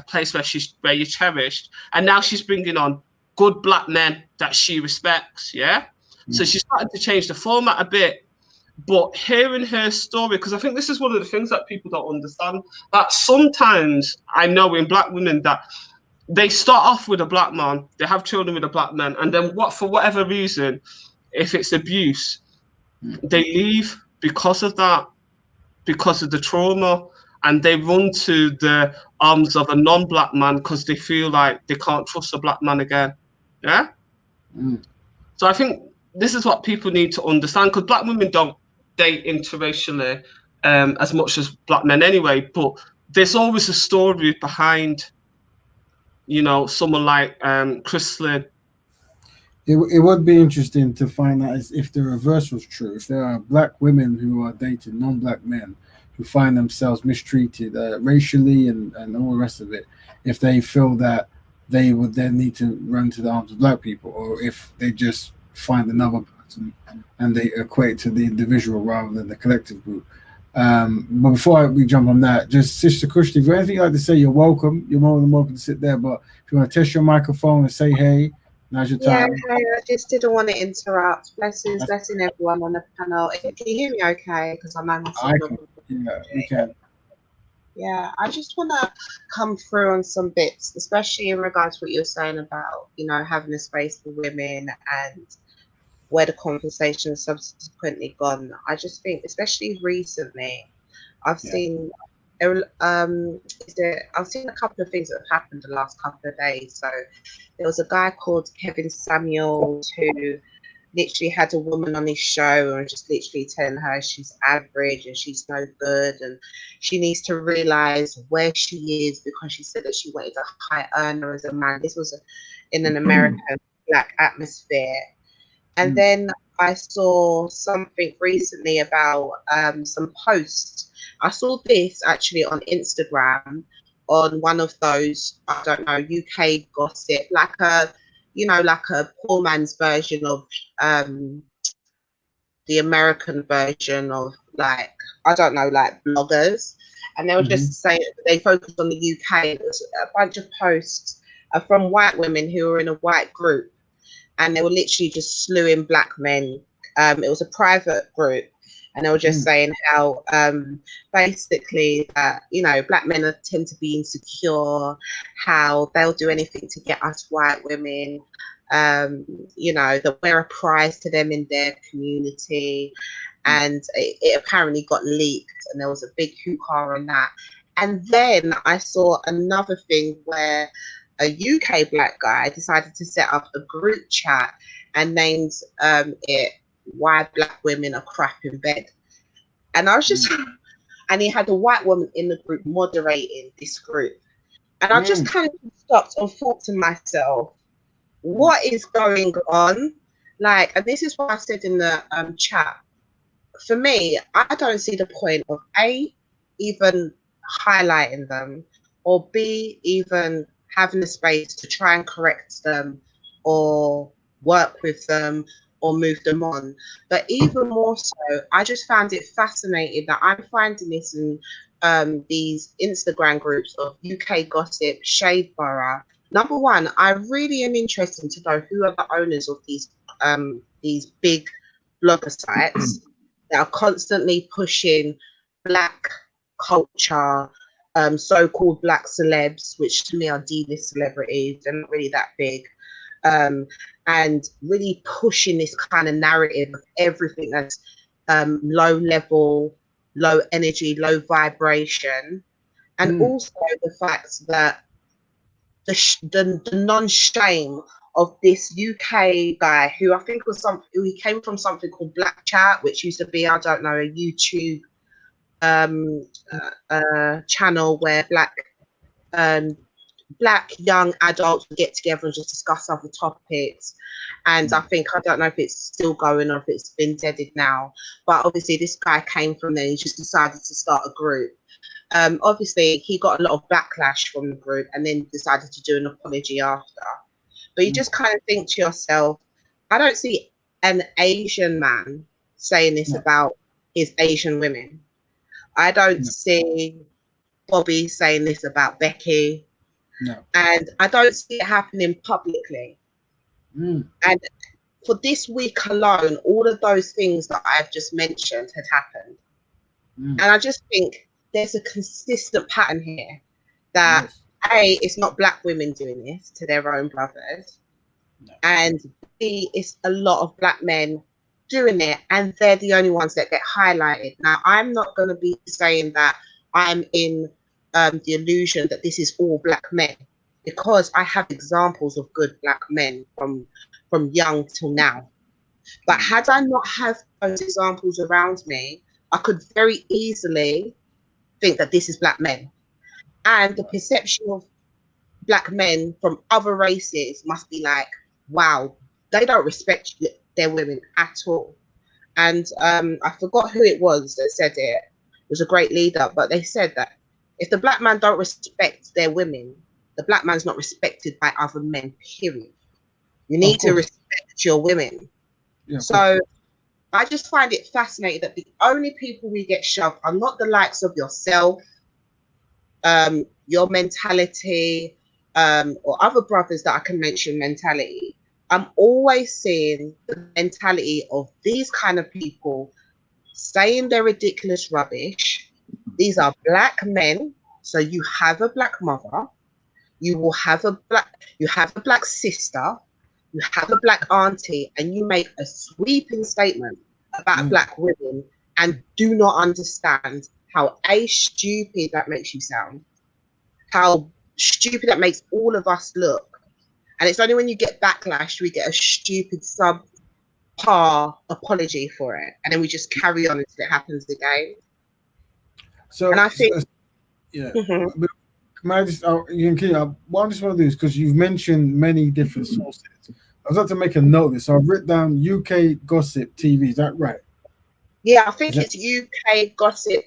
place where you're cherished. And now she's bringing on good black men that she respects, yeah? So she started to change the format a bit. But hearing her story, because I think this is one of the things that people don't understand, that sometimes I know in black women that they start off with a black man, they have children with a black man, and then for whatever reason, if it's abuse, they leave because of that, because of the trauma, and they run to the arms of a non-black man because they feel like they can't trust a black man again. Yeah? So I think this is what people need to understand, because black women don't date interracially as much as black men anyway, but there's always a story behind, you know, someone like Chrislyn. It would be interesting to find out if the reverse was true. If there are black women who are dating non-black men who find themselves mistreated racially and all the rest of it, if they feel that they would then need to run to the arms of black people, or if they just find another person and they equate to the individual rather than the collective group. But before we jump on that, just Sister Kushti, if you have anything you'd like to say, you're welcome. You're more than welcome to sit there. But if you want to test your microphone and say hey, now's your time. Yeah, hey, I just didn't want to interrupt. Blessing everyone on the panel. Can you hear me okay? Because I know Yeah, we can. Yeah, I just want to come through on some bits, especially in regards to what you're saying about, you know, having a space for women and where the conversation has subsequently gone. I just think, especially recently, I've seen I've seen a couple of things that have happened the last couple of days. So there was a guy called Kevin Samuels who literally had a woman on his show and just literally telling her she's average and she's no good and she needs to realize where she is, because she said that she wanted a high earner as a man. This was in an American black atmosphere. And then I saw something recently about some posts. I saw this actually on Instagram on one of those, I don't know, UK gossip, like a, you know, like a poor man's version of the American version of, like, I don't know, like bloggers. And they were just saying, they focused on the UK. It was a bunch of posts from white women who were in a white group, and they were literally just slewing black men. It was a private group, and they were just saying how basically that, you know, black men tend to be insecure, how they'll do anything to get us white women, you know, that we're a prize to them in their community. And it apparently got leaked, and there was a big hoo-ha on that. And then I saw another thing where a UK black guy decided to set up a group chat and named it "Why Black Women Are Crap in Bed." And I was just, and he had a white woman in the group moderating this group. And I just kind of stopped and thought to myself, what is going on? Like, and this is what I said in the chat. For me, I don't see the point of A, even highlighting them, or B, even having the space to try and correct them or work with them or move them on. But even more so, I just found it fascinating that I'm finding this in these Instagram groups of UK gossip, Shade Borough. Number one, I really am interested to know who are the owners of these big blogger sites that are constantly pushing black culture, so-called black celebs, which to me are D-list celebrities. They're not really that big. And really pushing this kind of narrative of everything that's low level, low energy, low vibration. And also the fact that the non-shame of this UK guy who I think was he came from something called Black Chat, which used to be, I don't know, a YouTube channel where black young adults would get together and just discuss other topics. And I don't know if it's still going or if it's been deaded now, but obviously this guy came from there. He just decided to start a group. Obviously, he got a lot of backlash from the group and then decided to do an apology after. But you just kind of think to yourself, I don't see an Asian man saying this about his Asian women. I don't see Bobby saying this about Becky. No. And I don't see it happening publicly. And for this week alone, all of those things that I've just mentioned had happened. And I just think there's a consistent pattern here that A, it's not black women doing this to their own brothers. No. And B, it's a lot of black men doing it, and they're the only ones that get highlighted. Now, I'm not going to be saying that I'm in the illusion that this is all black men, because I have examples of good black men from young till now. But had I not have those examples around me, I could very easily think that this is black men. And the perception of black men from other races must be like, wow, they don't respect their women at all. And I forgot who it was that said it. It was a great leader, but they said that if the black man don't respect their women, the black man's not respected by other men, period. You need to respect your women. Yeah, so I just find it fascinating that the only people we get shoved are not the likes of yourself, your mentality, or other brothers that I can mention mentality. I'm always seeing the mentality of these kind of people saying they're ridiculous rubbish. These are black men, so you have a black mother, you will have a black sister, you have a black auntie, and you make a sweeping statement about black women and do not understand how stupid that makes you sound, how stupid that makes all of us look. And it's only when you get backlash we get a stupid subpar apology for it, and then we just carry on until it happens again. So, and I think, yeah. But can I just, what I just want to do is, because you've mentioned many different sources, I was about to make a note of this. So I've written down UK Gossip TV. Is that right? Yeah, I think it's UK Gossip.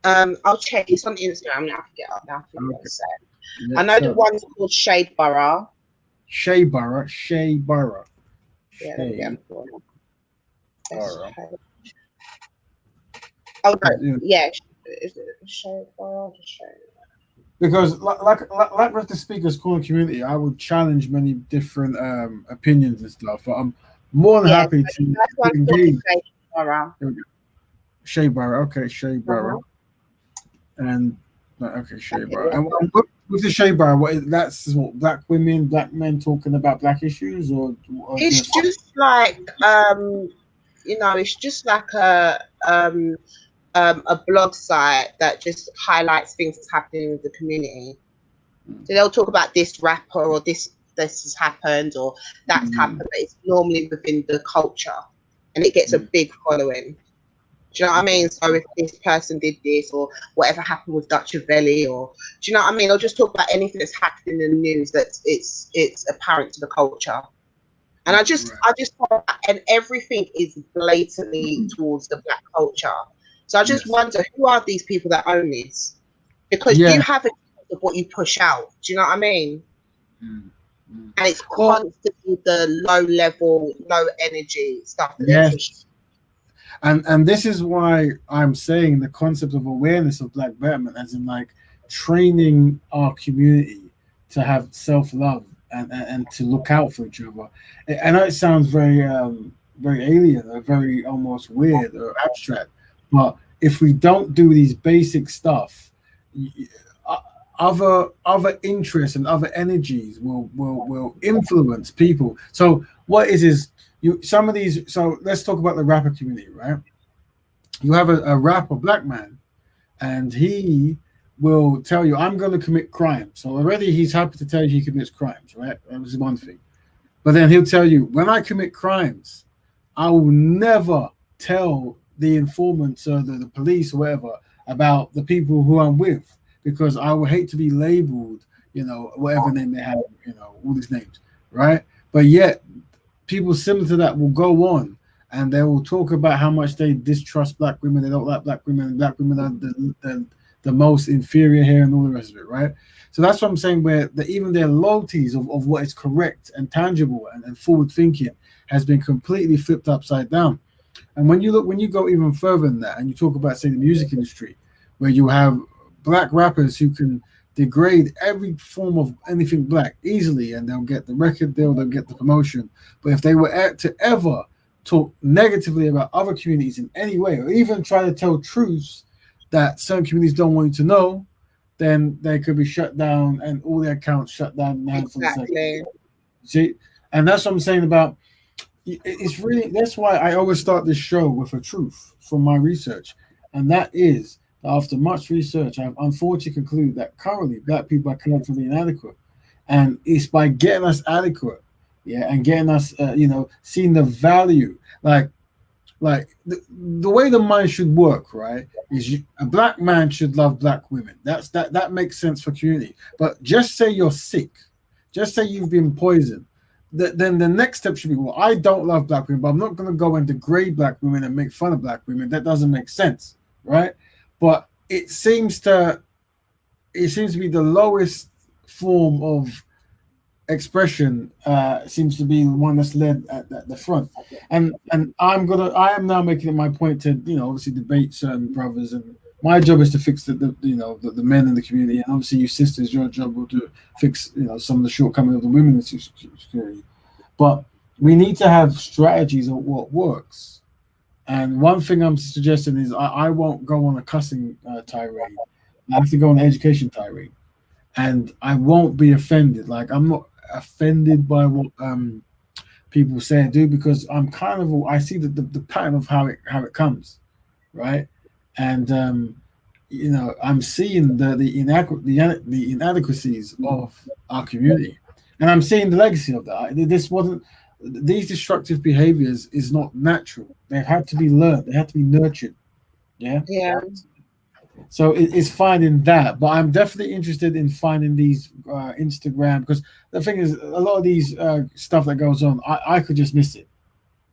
I'll check. It's on Instagram now. I can get up now. I know the one's called Shea Borough. Shea Borough. Yeah, let me get Oh no, yeah. Is it Shea Borough? Because like with the Speakers Corner community, I would challenge many different opinions and stuff. But I'm more than happy to engage. Shea Borough, okay, Shea Borough, and okay, Shea Borough. And with the Shea Borough, that's what black women, black men talking about black issues, or it's just like it's just like a blog site that just highlights things that's happening in the community. So they'll talk about this rapper or this has happened or that's happened, but it's normally within the culture, and it gets a big following. Do you know what I mean? So if this person did this or whatever happened with Dutch Valley, or do you know what I mean? They'll just talk about anything that's happening in the news that it's apparent to the culture. And I just and everything is blatantly towards the black culture. So I just wonder, who are these people that own this? Because you have a sense of what you push out. Do you know what I mean? And it's constantly the low level, low energy stuff that they're pushing. And this is why I'm saying the concept of awareness of Black Betterment, as in like training our community to have self-love and to look out for each other. I know it sounds very alien or very almost weird or abstract, but if we don't do these basic stuff, other interests and other energies will influence people. So what is some of these? So let's talk about the rapper community, right? You have a rapper, black man, and he will tell you, I'm going to commit crime. So already he's happy to tell you he commits crimes, right? That was one thing. But then he'll tell you, when I commit crimes, I will never tell the informants or the police or whatever about the people who I'm with, because I would hate to be labeled, whatever name they have, all these names, right? But yet people similar to that will go on and they will talk about how much they distrust black women, they don't like black women, and black women are the most inferior here and all the rest of it, right? So that's what I'm saying, where even their loyalties of what is correct and tangible and forward thinking has been completely flipped upside down. And when you go even further than that, and you talk about, say, the music industry, where you have black rappers who can degrade every form of anything black easily, and they'll get the record deal, they'll get the promotion. But if they were to ever talk negatively about other communities in any way, or even try to tell truths that certain communities don't want you to know, then they could be shut down and all their accounts shut down in the hands of the Exactly. See, and that's what I'm saying about. It's really, that's why I always start this show with a truth from my research, and that is that after much research, I've unfortunately concluded that currently black people are collectively inadequate, and it's by getting us adequate, yeah, and getting us, seeing the value, like the way the mind should work, right? Is a black man should love black women. That makes sense for community. But just say you're sick, just say you've been poisoned. Then the next step should be, well, I don't love black women, but I'm not going to go and degrade black women and make fun of black women. That doesn't make sense, right? But it seems to be the lowest form of expression, seems to be the one that's led at the front. And I am now making it my point to, obviously debate certain brothers, and my job is to fix the men in the community, and obviously you sisters, your job will to fix some of the shortcomings of the women in the community. But we need to have strategies of what works. And one thing I'm suggesting is I won't go on a cussing tirade. I have to go on an education tirade, and I won't be offended. Like, I'm not offended by what people say and do, because I'm kind of, I see the pattern of how it comes, right? And I'm seeing the inadequacies of our community, and I'm seeing the legacy of that. These destructive behaviors is not natural. They had to be learned. They had to be nurtured. Yeah. So it's finding that, but I'm definitely interested in finding these Instagram, because the thing is, a lot of these stuff that goes on, I could just miss it,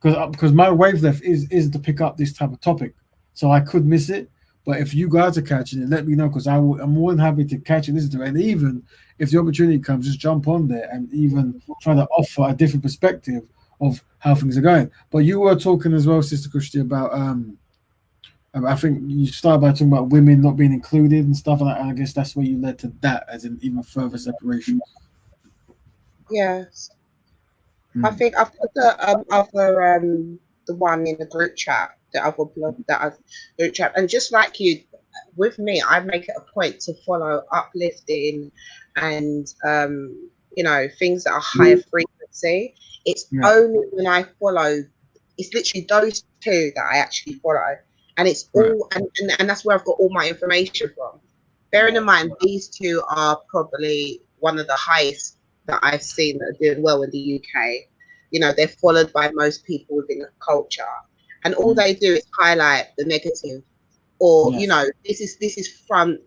because my wavelength is to pick up this type of topic, so I could miss it. But if you guys are catching it, let me know, because I'm more than happy to catch it, listen to it, and even if the opportunity comes, just jump on there and even try to offer a different perspective of how things are going. But you were talking as well, Sister Kushti, about I think you started by talking about women not being included and stuff like that, and I guess that's where you led to that, as in even further separation. Yes. I think I've put the one in the group chat, the other blog group chat, and just like you, with me, I make it a point to follow uplifting and things that are higher frequency. It's only when I follow, it's literally those two that I actually follow, and it's all and that's where I've got all my information from. Bearing in mind, these two are probably one of the highest that I've seen that are doing well in the UK. They're followed by most people within the culture, and all they do is highlight the negative, or this is front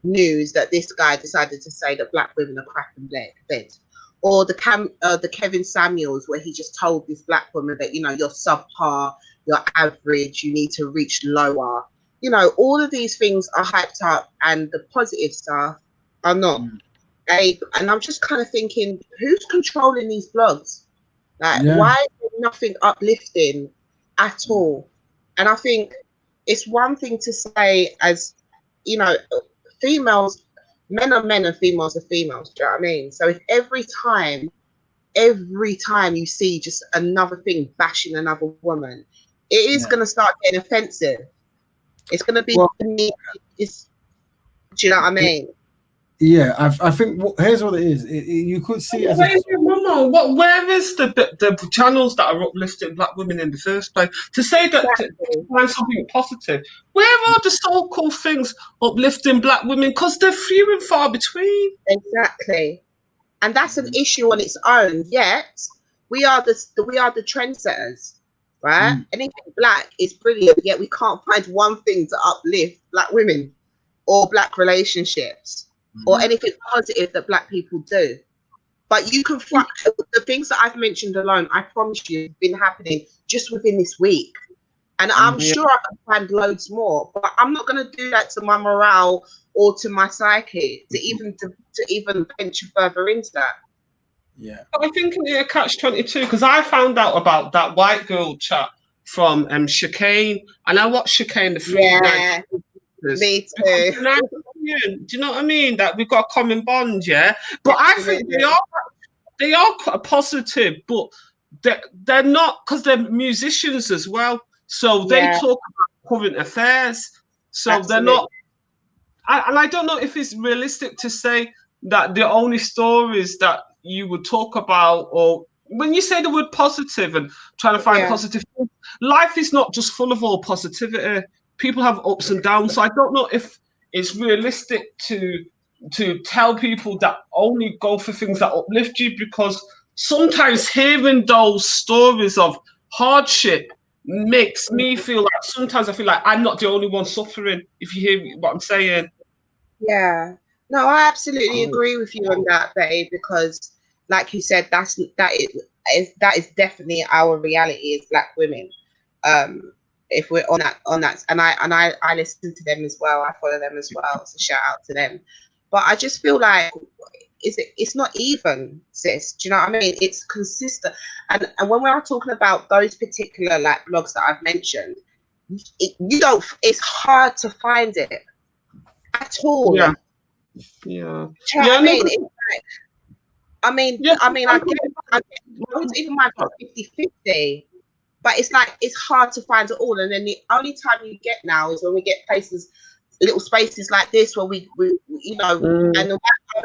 news that this guy decided to say that black women are crap in bed, or the Kevin Samuels, where he just told this black woman that you're subpar, you're average, you need to reach lower. All of these things are hyped up, and the positive stuff are not. And I'm just kind of thinking, who's controlling these blogs? Like, why is there nothing uplifting at all? And I think it's one thing to say, as females, men are men and females are females. Do you know what I mean? So if every time you see just another thing bashing another woman, it is going to start getting offensive. It's going to be, do you know what I mean? Yeah, I think here's what it is. You could see as where is the channels that are uplifting black women in the first place? To say that to find something positive, where are the so-called things uplifting black women? Because they're few and far between. Exactly, and that's an issue on its own. Yet we are the trendsetters, right? Anything black is brilliant. Yet we can't find one thing to uplift black women or black relationships. Or anything positive that black people do. But you can find the things that I've mentioned alone, I promise you, have been happening just within this week. And I'm sure I can find loads more, but I'm not going to do that to my morale or to my psyche to even venture further into that. Yeah. I think in the catch-22, because I found out about that white girl chat from Chicane, and I watched Chicane the 3 nights. Me too. Do you know what I mean? That we've got a common bond, yeah. But Absolutely. I think they are quite positive, but they're not, because they're musicians as well. So they talk about current affairs. So they're not. And I don't know if it's realistic to say that the only stories that you would talk about, or when you say the word positive and trying to find positive things, life is not just full of all positivity. People have ups and downs. So I don't know if it's realistic to tell people that only go for things that uplift you, because sometimes hearing those stories of hardship makes me feel like, sometimes I feel like I'm not the only one suffering, if you hear what I'm saying. Yeah. No, I absolutely agree with you on that, Betty, because like you said, that is definitely our reality as Black women. If we're on that, and I listen to them as well, I follow them as well, so shout out to them. But I just feel like it's not even, sis. Do you know what I mean? It's consistent. And when we are talking about those particular like blogs that I've mentioned, it's hard to find it at all. Yeah. Do you know what I mean? It's like, I get even my 50-50, but it's like it's hard to find it all. And then the only time you get now is when we get places, little spaces like this, where we you know, and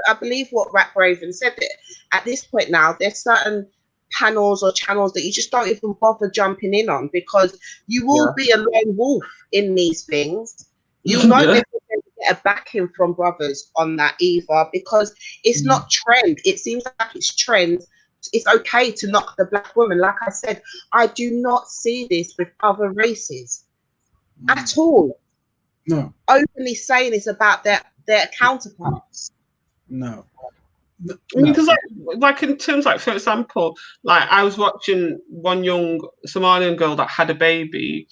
I believe what Rap Raven said, that at this point now there's certain panels or channels that you just don't even bother jumping in on, because you will be a lone wolf in these things. You won't necessarily get a backing from brothers on that either, because it's not trend. It seems like it's trend. It's okay to knock the Black woman. Like I said, I do not see this with other races at all. No. Openly saying it's about their counterparts. No. Because like in terms, like for example, like I was watching one young Somalian girl that had a baby,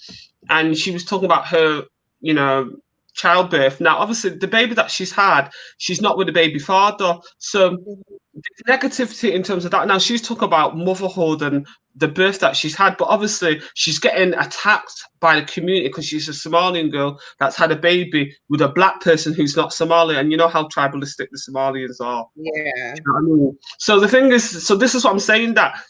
and she was talking about her, you know, childbirth. Now, obviously, the baby that she's had, she's not with the baby father, so negativity in terms of that. Now she's talking about motherhood and the birth that she's had, but obviously she's getting attacked by the community because she's a Somalian girl that's had a baby with a Black person who's not Somali, and you know how tribalistic the Somalians are. Yeah. You know what I mean? So the thing is, so this is what I'm saying, that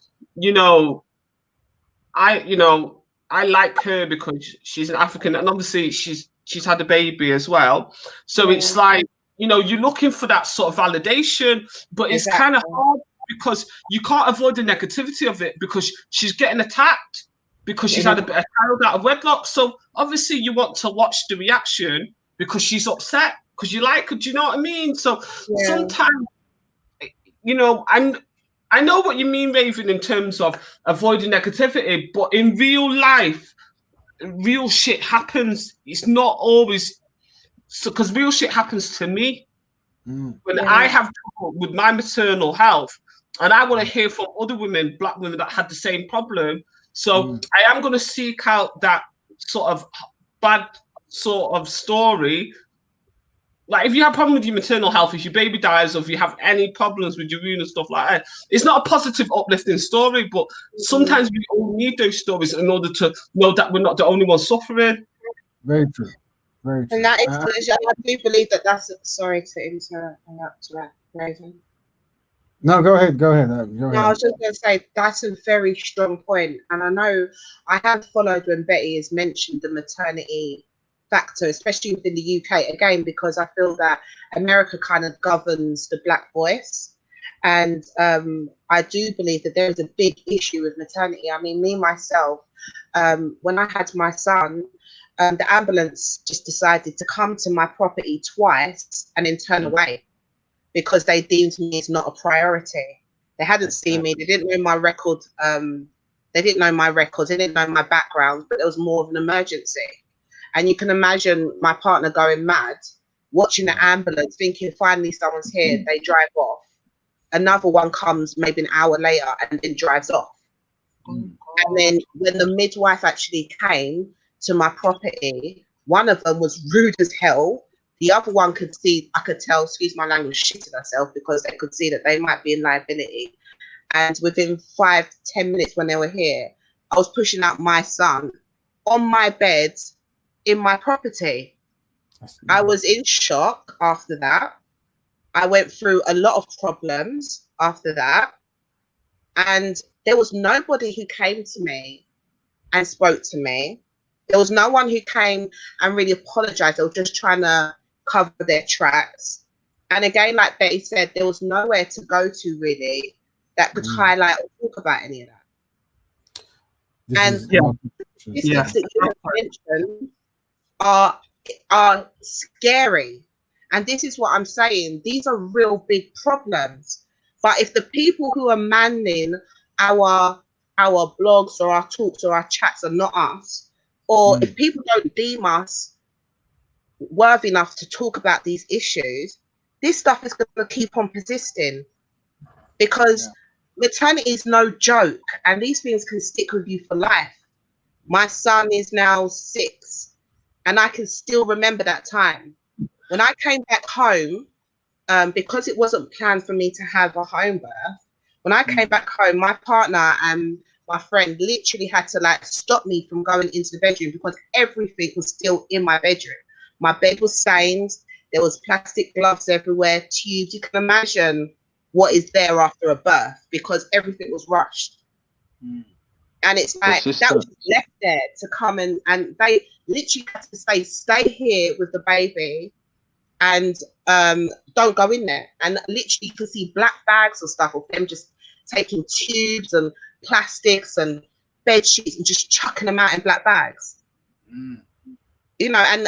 I like her because she's an African, and obviously she's had a baby as well. So it's like, you're looking for that sort of validation, but it's kind of hard because you can't avoid the negativity of it, because she's getting attacked because she's had a child out of wedlock. So obviously you want to watch the reaction because she's upset, because you like her. Do you know what I mean? So sometimes, I know what you mean, Raven, in terms of avoiding negativity, but in real life, real shit happens. It's not always because real shit happens to me when I have trouble with my maternal health, and I want to hear from other women, Black women that had the same problem. So I am going to seek out that sort of bad sort of story. Like if you have a problem with your maternal health, if your baby dies, or if you have any problems with your wound and stuff like that, it's not a positive, uplifting story, but sometimes we all need those stories in order to know that we're not the only ones suffering. Very true. Very true. And that is, I do believe that that's, sorry to interrupt, Raven. No, go ahead. Go ahead. No, I was just going to say that's a very strong point. And I know I have followed when Betty has mentioned the maternity factor, especially within the UK, again, because I feel that America kind of governs the Black voice. And I do believe that there is a big issue with maternity. I mean, me, myself, when I had my son, the ambulance just decided to come to my property twice and then turn away because they deemed me as not a priority. They hadn't seen me. They didn't know my record. They didn't know my records. They didn't know my background, but there was more of an emergency. And you can imagine my partner going mad, watching the ambulance, thinking finally someone's here. They drive off. Another one comes maybe an hour later and then drives off. And then when the midwife actually came, to my property. One of them was rude as hell. The other one I could tell, excuse my language, shitted herself because they could see that they might be in liability. And within 5-10 minutes when they were here, I was pushing out my son on my bed in my property. I was in shock after that. I went through a lot of problems after that. And there was nobody who came to me and spoke to me. There was no one who came and really apologized. They were just trying to cover their tracks. And again, like Betty said, there was nowhere to go to really that could highlight or talk about any of that. Statistics that you have mentioned are scary. And this is what I'm saying. These are real big problems. But if the people who are manning our blogs or our talks or our chats are not us, or if people don't deem us worthy enough to talk about these issues, this stuff is going to keep on persisting, because maternity is no joke, and these things can stick with you for life. My son is now 6, and I can still remember that time when I came back home, because it wasn't planned for me to have a home birth. When I came back home, my partner and my friend literally had to like stop me from going into the bedroom because everything was still in my bedroom. My bed was stained. There was plastic gloves everywhere, tubes. You can imagine what is there after a birth because everything was rushed. And it's like that was left there to come and they literally had to say, stay here with the baby and don't go in there. And literally you can see black bags or stuff of them just taking tubes and plastics and bed sheets and just chucking them out in black bags. You know, and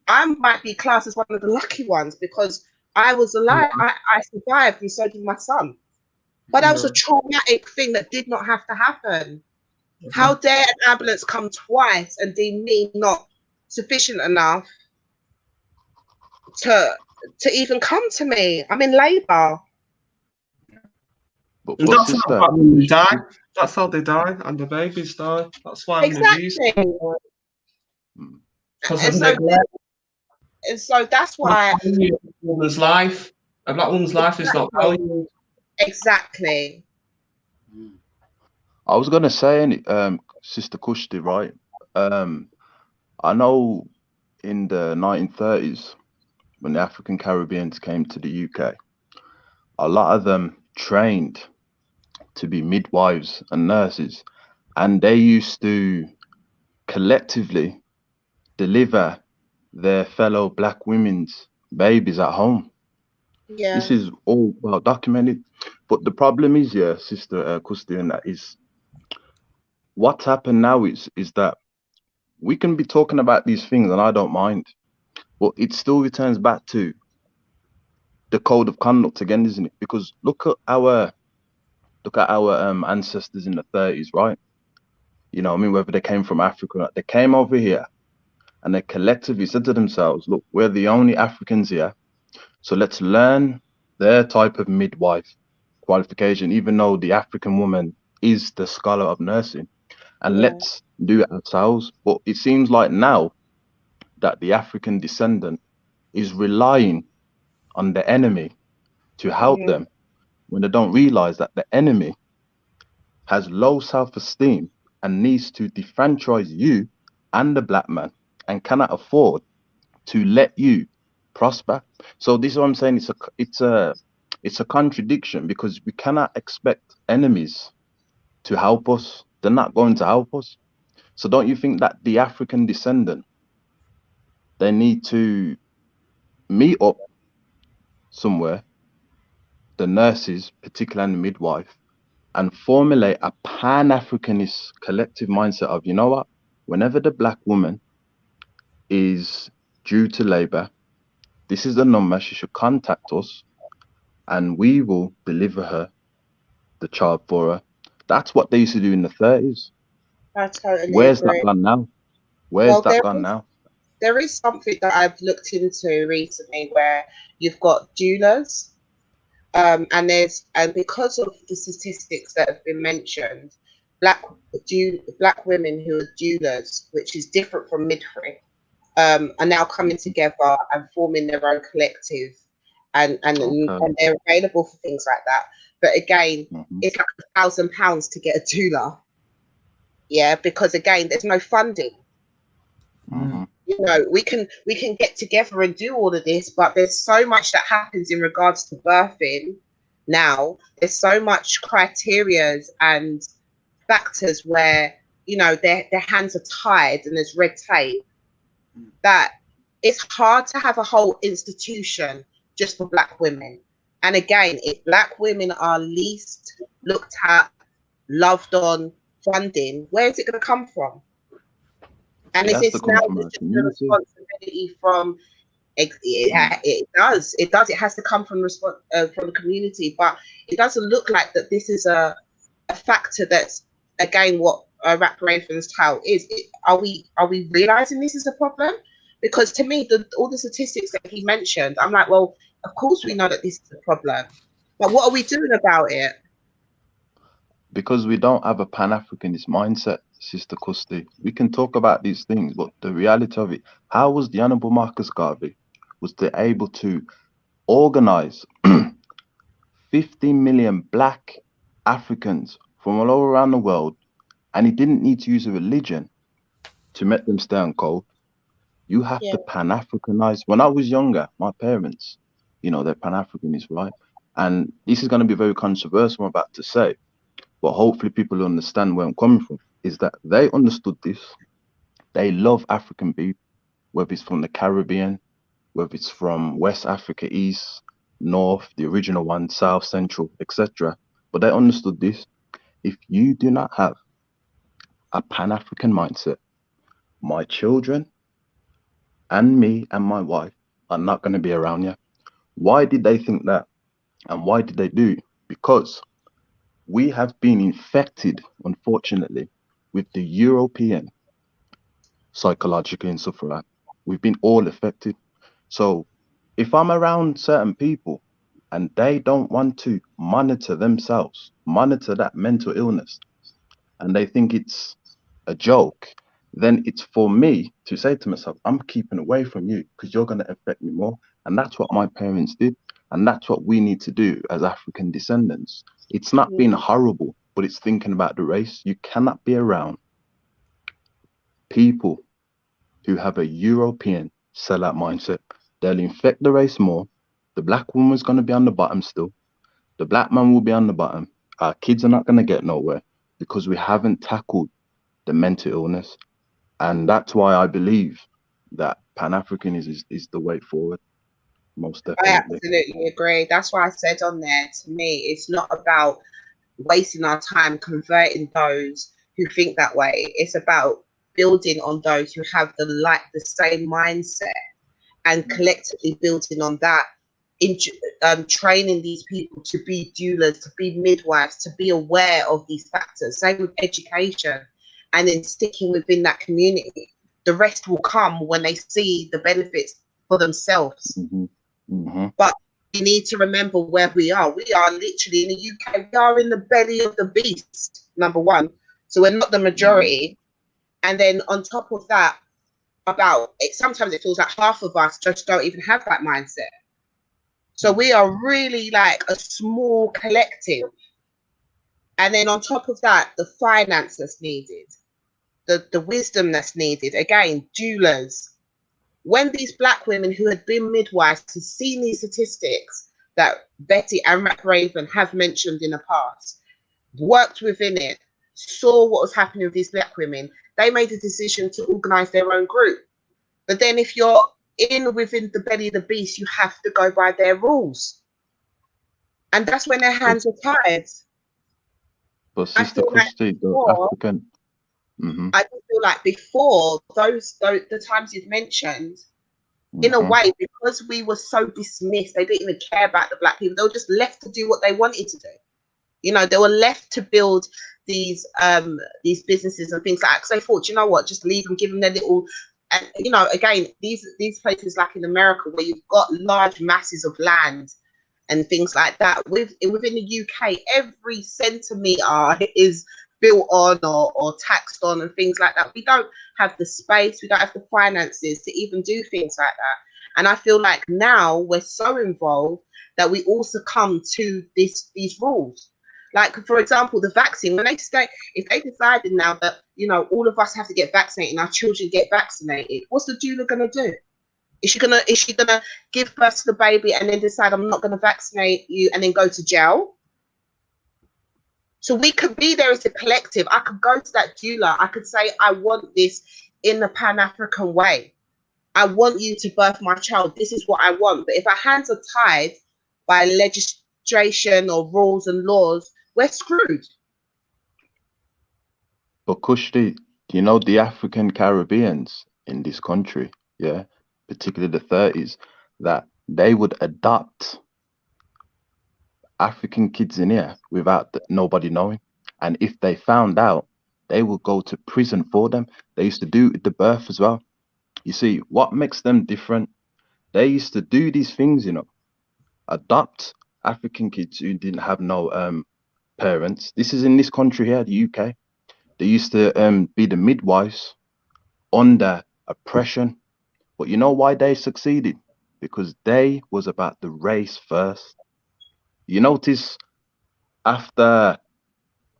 I might be classed as one of the lucky ones because I was alive. I survived, and so did my son. But that was a traumatic thing that did not have to happen. How dare an ambulance come twice and deem me not sufficient enough to even come to me? I'm in labour. But That's sister, how they die. That's how they die, and the babies die. That's why Exactly. Because of neglect. And so that's why a black woman's life is not valued. Exactly. I was gonna say, Sister Kushti, right? I know in the 1930s when the African Caribbeans came to the UK, a lot of them trained to be midwives and nurses, and they used to collectively deliver their fellow black women's babies at home. Yeah. This is all well documented. But the problem is, Sister Kusti, and that is what's happened now is that we can be talking about these things and I don't mind, but it still returns back to the code of conduct again, isn't it? Because look at our ancestors in the 30s, right? You know, I mean, whether they came from Africa or not, they came over here and they collectively said to themselves, look, we're the only Africans here, so let's learn their type of midwife qualification, even though the African woman is the scholar of nursing, and let's do it ourselves. But it seems like now that the African descendant is relying on the enemy to help them when they don't realize that the enemy has low self-esteem and needs to defranchise you and the black man and cannot afford to let you prosper. So this is what I'm saying. It's a contradiction, because we cannot expect enemies to help us. They're not going to help us. So don't you think that the African descendant, they need to meet up somewhere, the nurses, particularly the midwife, and formulate a pan-Africanist collective mindset of, you know what, whenever the black woman is due to labor, this is the number, she should contact us and we will deliver her the child for her. That's what they used to do in the 30s. I totally Where's agree. that gone now? Where's that gone now? There is something that I've looked into recently where you've got doulas, and because of the statistics that have been mentioned, black women who are doulas, which is different from midwifery, are now coming together and forming their own collective, and they're available for things like that. But again, it's like £1,000 to get a doula. Yeah, because again, there's no funding. You know, we can get together and do all of this, but there's so much that happens in regards to birthing now. There's so much criterias and factors where, you know, their hands are tied and there's red tape, that it's hard to have a whole institution just for black women. And again, if black women are least looked at, loved on, funding, where is it going to come from? And is this now just the responsibility from it does. It has to come from the community, but it doesn't look like that this is a factor that's, again, what reparations tell is. Are we realizing this is a problem? Because to me, all the statistics that he mentioned, I'm like, well, of course we know that this is a problem, but what are we doing about it? Because we don't have a Pan-Africanist mindset, Sister Custy. We can talk about these things, but the reality of it, how was the Honourable Marcus Garvey was they able to organise 15 million black Africans from all over around the world, and he didn't need to use a religion to make them stay on code? You have to Pan-Africanize. When I was younger, my parents, you know, they're Pan-Africanists, right? And this is going to be very controversial, I'm about to say, but hopefully people understand where I'm coming from, is that they understood this. They love African people, whether it's from the Caribbean, whether it's from West Africa, East, North, the original one, South, Central, etc. But they understood this. If you do not have a Pan-African mindset, my children and me and my wife are not going to be around you. Why did they think that? And why did they do? Because we have been infected, unfortunately, with the European psychological and stuff like that. We've been all affected. So if I'm around certain people and they don't want to monitor themselves, monitor that mental illness, and they think it's a joke, then it's for me to say to myself, I'm keeping away from you because you're going to affect me more. And that's what my parents did. And that's what we need to do as African descendants. It's not being horrible, but it's thinking about the race. You cannot be around people who have a European sellout mindset. They'll infect the race more. The black woman's going to be on the bottom still. The black man will be on the bottom. Our kids are not going to get nowhere because we haven't tackled the mental illness. And that's why I believe that Pan-Africanism is the way forward. Most definitely. I absolutely agree. That's why I said on there, to me, it's not about wasting our time converting those who think that way. It's about building on those who have the same mindset, and collectively building on that, training these people to be doulas, to be midwives, to be aware of these factors. Same with education, and then sticking within that community. The rest will come when they see the benefits for themselves. But we need to remember where we are. We are literally in the UK. We are in the belly of the beast, number one. So we're not the majority. And then on top of that, sometimes it feels like half of us just don't even have that mindset. So we are really like a small collective. And then on top of that, the finance that's needed, the wisdom that's needed. Again, doulas. When these black women who had been midwives have seen these statistics that Betty and Raven have mentioned in the past, worked within it, saw what was happening with these black women, they made a decision to organize their own group. But then if you're within the belly of the beast, you have to go by their rules. And that's when their hands are tied. But Sister Christy, the African... I feel like before the times you've mentioned, in a way, because we were so dismissed, they didn't even care about the black people. They were just left to do what they wanted to do. You know, they were left to build these businesses and things like that. Because they thought, you know what, just leave them, give them their little. And you know, again, these places like in America where you've got large masses of land and things like that. Within the UK, every centimetre is built on or taxed on and things like that. We don't have the space, we don't have the finances to even do things like that. And I feel like now we're so involved that we all succumb to these rules. Like, for example, the vaccine, when they say, if they decided now that, you know, all of us have to get vaccinated and our children get vaccinated, what's the doula going to do? Is she gonna give birth to the baby and then decide I'm not gonna vaccinate you and then go to jail? So we could be there as a collective. I could go to that doula. I could say, I want this in the Pan-African way. I want you to birth my child. This is what I want. But if our hands are tied by legislation or rules and laws, we're screwed. But Kushti, you know the African Caribbeans in this country, yeah, particularly the 30s, that they would adopt African kids in here without nobody knowing. And if they found out, they would go to prison for them. They used to do it at the birth as well. You see, what makes them different? They used to do these things, you know, adopt African kids who didn't have no parents. This is in this country here, the UK. They used to be the midwives under oppression. But you know why they succeeded? Because they was about the race first. You notice after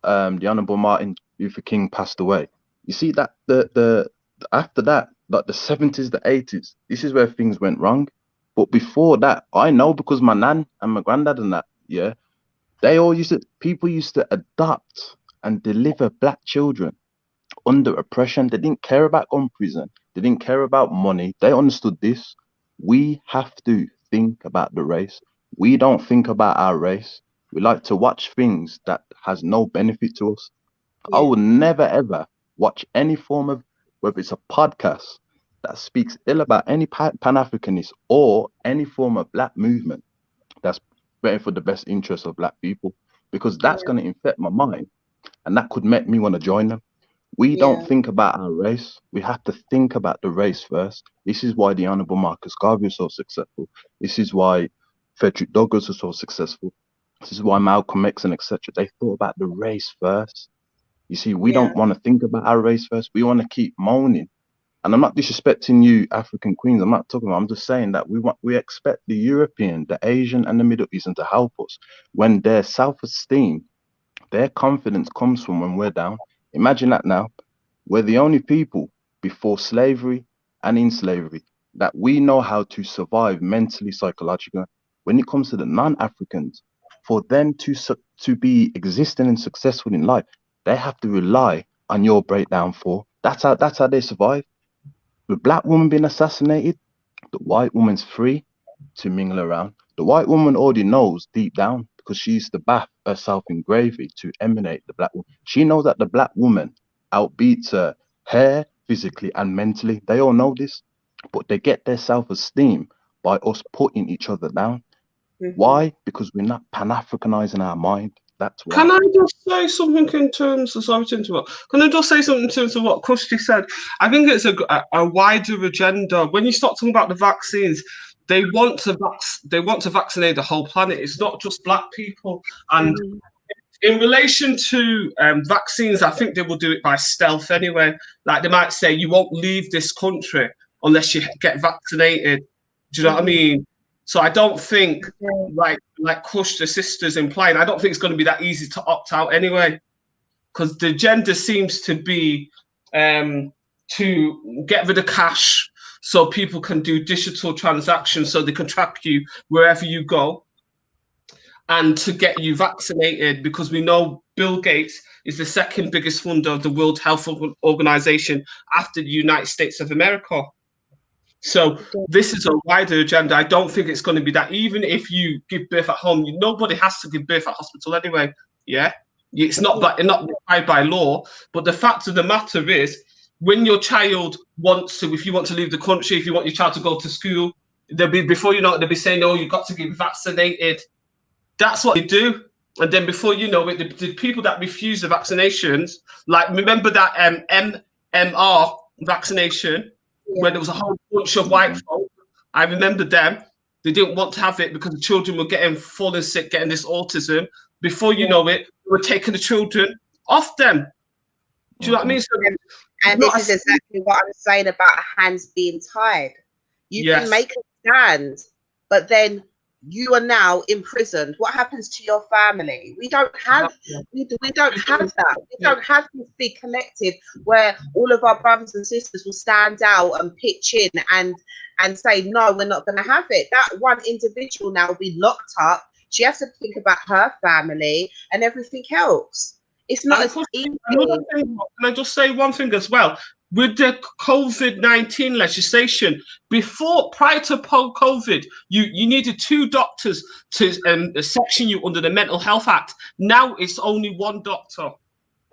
the Honorable Martin Luther King passed away, you see that the after that, like the 70s, the 80s, this is where things went wrong. But before that, I know because my nan and my granddad and that, yeah, people used to adopt and deliver black children under oppression. They didn't care about going to prison. They didn't care about money. They understood this. We have to think about the race. We don't think about our race. We like to watch things that has no benefit to us. Yeah. I would never ever watch any form of, whether it's a podcast that speaks ill about any Pan-Africanist or any form of black movement that's better for the best interests of black people, because that's going to infect my mind and that could make me want to join them. We don't think about our race. We have to think about the race first. This is why the Honorable Marcus Garvey was so successful. This is why Frederick Douglass was so successful. This is why Malcolm X and etc. They thought about the race first. You see, we don't want to think about our race first. We want to keep moaning. And I'm not disrespecting you, African queens. I'm not talking about. I'm just saying that we expect the European, the Asian, and the Middle Eastern to help us when their self-esteem, their confidence comes from when we're down. Imagine that now. We're the only people before slavery and in slavery that we know how to survive mentally, psychologically. When it comes to the non-Africans, for them to be existing and successful in life, they have to rely on your breakdown for. That's how they survive. The black woman being assassinated, the white woman's free to mingle around. The white woman already knows deep down, because she used to bath herself in gravy to emanate the black woman. She knows that the black woman outbeats her hair, physically and mentally. They all know this, but they get their self-esteem by us putting each other down. Why? Because we're not Pan-Africanizing our mind. That's why. Can I just say something in terms of, sorry to interrupt, can I just say something in terms of what Kushti said? I think it's a wider agenda. When you start talking about the vaccines, they want to vaccinate the whole planet. It's not just black people. And in relation to vaccines, I think they will do it by stealth anyway. Like they might say, you won't leave this country unless you get vaccinated. Do you know what I mean? So I don't think, like Kush, the sisters implying, I don't think it's going to be that easy to opt out anyway, because the agenda seems to be to get rid of cash so people can do digital transactions so they can track you wherever you go, and to get you vaccinated, because we know Bill Gates is the second biggest funder of the World Health Organization after the United States of America. So this is a wider agenda. I don't think it's going to be that. Even if you give birth at home, nobody has to give birth at hospital anyway. Yeah, it's not required by law. But the fact of the matter is, when your child wants to, if you want to leave the country, if you want your child to go to school, before you know it, they'll be saying, "Oh, you've got to get vaccinated." That's what they do. And then before you know it, the people that refuse the vaccinations, like remember that MMR vaccination, where there was a whole bunch of white folk. I remember them. They didn't want to have it because the children were falling sick, getting this autism. Before you know it, they were taking the children, off them. Do you know what I mean? So, and this is exactly what I'm saying about hands being tied. You can make a stand, but then you are now imprisoned. What happens to your family? We don't have we don't have that. We don't have this big collective where all of our brothers and sisters will stand out and pitch in and say, no, we're not going to have it. That one individual now will be locked up. She has to think about her family and everything else. It's not as easy. Another thing, can I just say one thing as well? With the COVID-19 legislation, prior to COVID, you needed 2 doctors to section you under the Mental Health Act. Now it's only 1 doctor.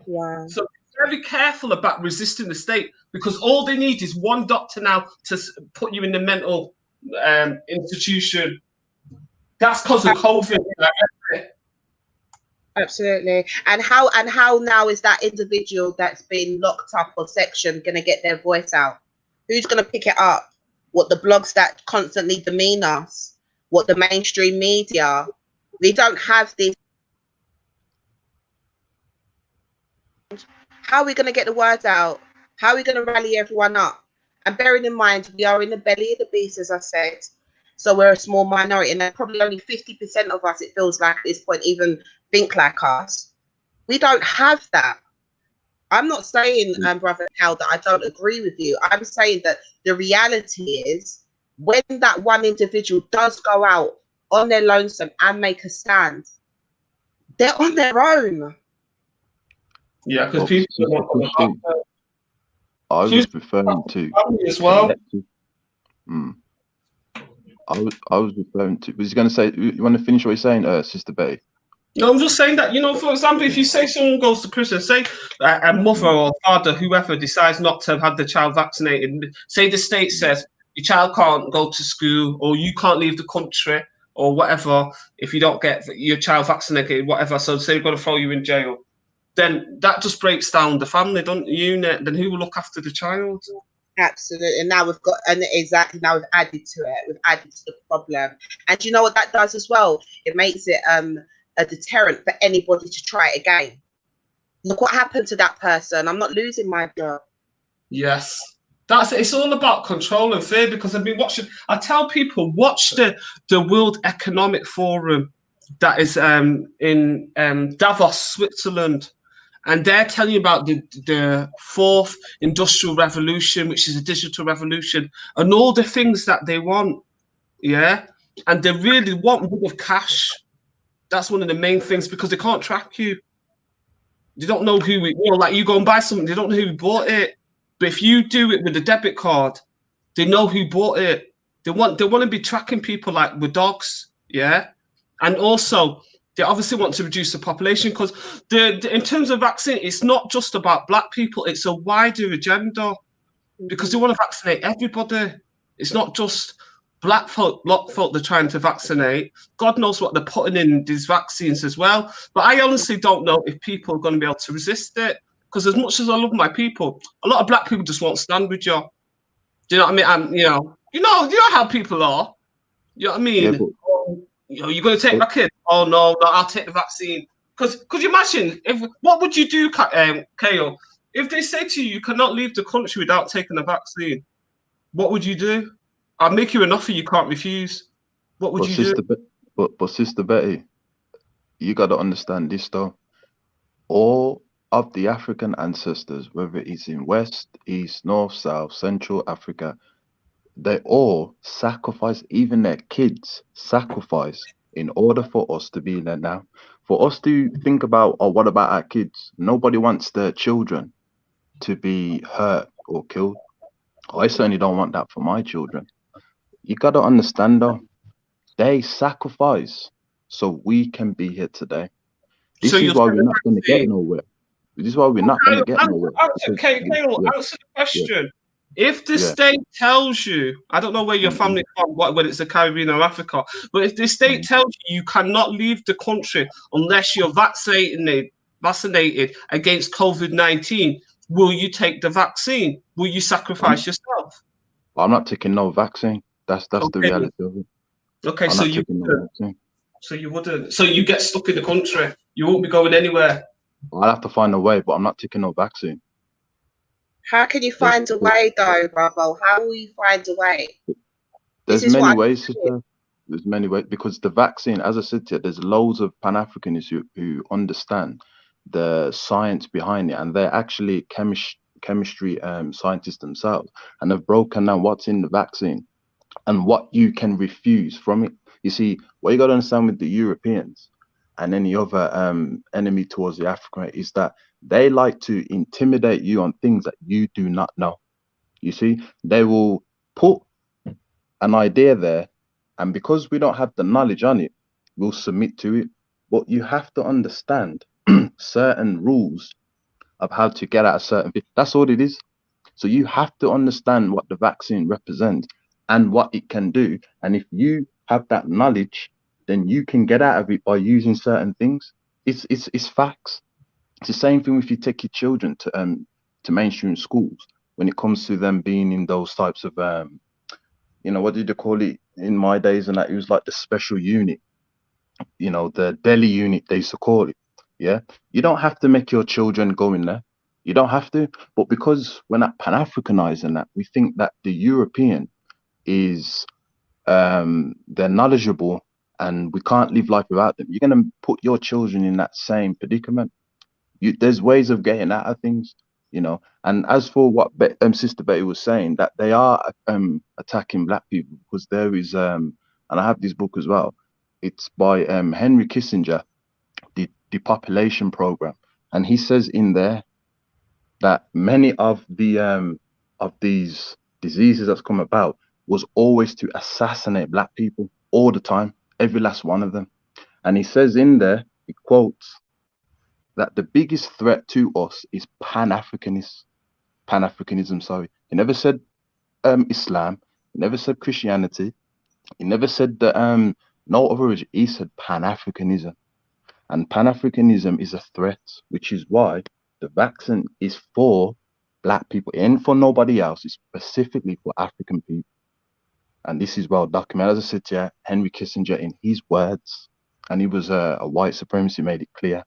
Wow. So be very careful about resisting the state, because all they need is 1 doctor now to put you in the mental institution. That's because of COVID. Absolutely. And how now is that individual that's been locked up or sectioned going to get their voice out? Who's going to pick it up? What, the blogs that constantly demean us? What, the mainstream media? We don't have this. How are we going to get the words out? How are we going to rally everyone up? And bearing in mind, we are in the belly of the beast, as I said. So we're a small minority, and probably only 50% of us, it feels like at this point, even think like us. We don't have that. I'm not saying, Brother Cal, that I don't agree with you. I'm saying that the reality is, when that one individual does go out on their lonesome and make a stand, they're on their own. Yeah, because people. I was referring to as well. I was referring to. Was you going to say? You want to finish what you're saying, Sister Betty? No, I'm just saying that, for example, if you say someone goes to prison, say a mother or father, whoever decides not to have had the child vaccinated, say the state says your child can't go to school or you can't leave the country or whatever if you don't get your child vaccinated, whatever. So say we're going to throw you in jail. Then that just breaks down the family, unit. Then who will look after the child? Absolutely. And now we've added to it. We've added to the problem. And you know what that does as well? It makes it a deterrent for anybody to try it again. Look what happened to that person. I'm not losing my job. Yes. It's all about control and fear, because I've been watching. I tell people, watch the World Economic Forum that is in Davos, Switzerland. And they're telling you about the 4th industrial revolution, which is a digital revolution, and all the things that they want. Yeah. And they really want rid of cash. That's one of the main things, because they can't track you. They don't know who like you go and buy something, they don't know who bought it. But if you do it with a debit card, they know who bought it. They want to be tracking people like with dogs. Yeah. And also, they obviously want to reduce the population, because in terms of vaccine, it's not just about Black people, it's a wider agenda, because they want to vaccinate everybody. It's not just Black folk they're trying to vaccinate. God knows what they're putting in these vaccines as well. But I honestly don't know if people are going to be able to resist it, because as much as I love my people, a lot of Black people just won't stand with you. Do you know what I mean? And you know how people are. You know what I mean? Yeah, you're going to take my kid. Oh no, I'll take the vaccine. Because could you imagine what would you do, Kale, if they say to you, you cannot leave the country without taking a vaccine? What would you do? I'll make you an offer you can't refuse. What would you do? But Sister Betty, you got to understand this though. All of the African ancestors, whether it's in West, East, North, South, Central Africa, they all sacrifice, even their kids sacrifice in order for us to be there now. For us to think about, what about our kids? Nobody wants their children to be hurt or killed. I certainly don't want that for my children. You got to understand though, they sacrifice so we can be here today. This is why we're not going to get nowhere. This is why we're not going to get nowhere. Answer the question. If the state tells you, I don't know where your family from, whether it's the Caribbean or Africa, but if the state tells you cannot leave the country unless you're vaccinated against COVID-19, will you take the vaccine? Will you sacrifice yourself? I'm not taking no vaccine. That's the reality of it. Okay, so you wouldn't. So you get stuck in the country. You won't be going anywhere. I'll have to find a way, but I'm not taking no vaccine. How can you There's, find a way though, Bravo? How will you find a way? This there's is many what ways, sister. There's many ways because the vaccine, as I said to you, there's loads of Pan-Africanists who understand the science behind it, and they're actually chemistry scientists themselves, and have broken down what's in the vaccine and what you can refuse from it. You see, what you got to understand with the Europeans and any other enemy towards the African is that they like to intimidate you on things that you do not know. You see, they will put an idea there, and because we don't have the knowledge on it, we'll submit to it. But you have to understand certain rules of how to get at a certain thing. That's all it is. So you have to understand what the vaccine represents and what it can do. And if you have that knowledge, then you can get out of it by using certain things. It's facts. It's the same thing if you take your children to mainstream schools when it comes to them being in those types of what did they call it in my days, and that it was like the special unit, the Delhi unit they used to call it. Yeah. You don't have to make your children go in there. You don't have to. But because we're not Pan-Africanizing that, we think that the European is they're knowledgeable and we can't live life without them. You're gonna put your children in that same predicament. There's ways of getting out of things. And as for what Sister Betty was saying, that they are attacking black people because there is and I have this book as well. It's by Henry Kissinger, the depopulation program, and he says in there that many of these diseases that's come about was always to assassinate black people all the time, every last one of them. And he says in there, he quotes that the biggest threat to us is Pan-Africanism. Sorry, he never said Islam. He never said Christianity. He never said that no other religion. He said Pan-Africanism. And Pan-Africanism is a threat, which is why the vaccine is for black people and for nobody else. It's specifically for African people. And this is well documented. As I said to you, Henry Kissinger, in his words, and he was a white supremacy, made it clear,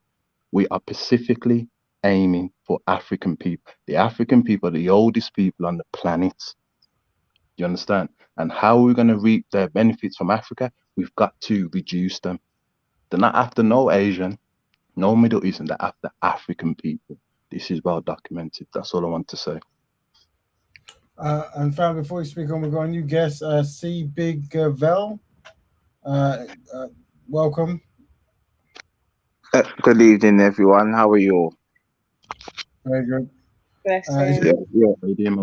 we are specifically aiming for African people. The African people are the oldest people on the planet. You understand? And how are we going to reap their benefits from Africa? We've got to reduce them. They're not after no Asian, no Middle Eastern, they're after African people. This is well documented. That's all I want to say. And fam, before you speak on, we've got a new guest, C. Big Vel. Welcome. Good evening, everyone. How are you all? Very good. Blessings.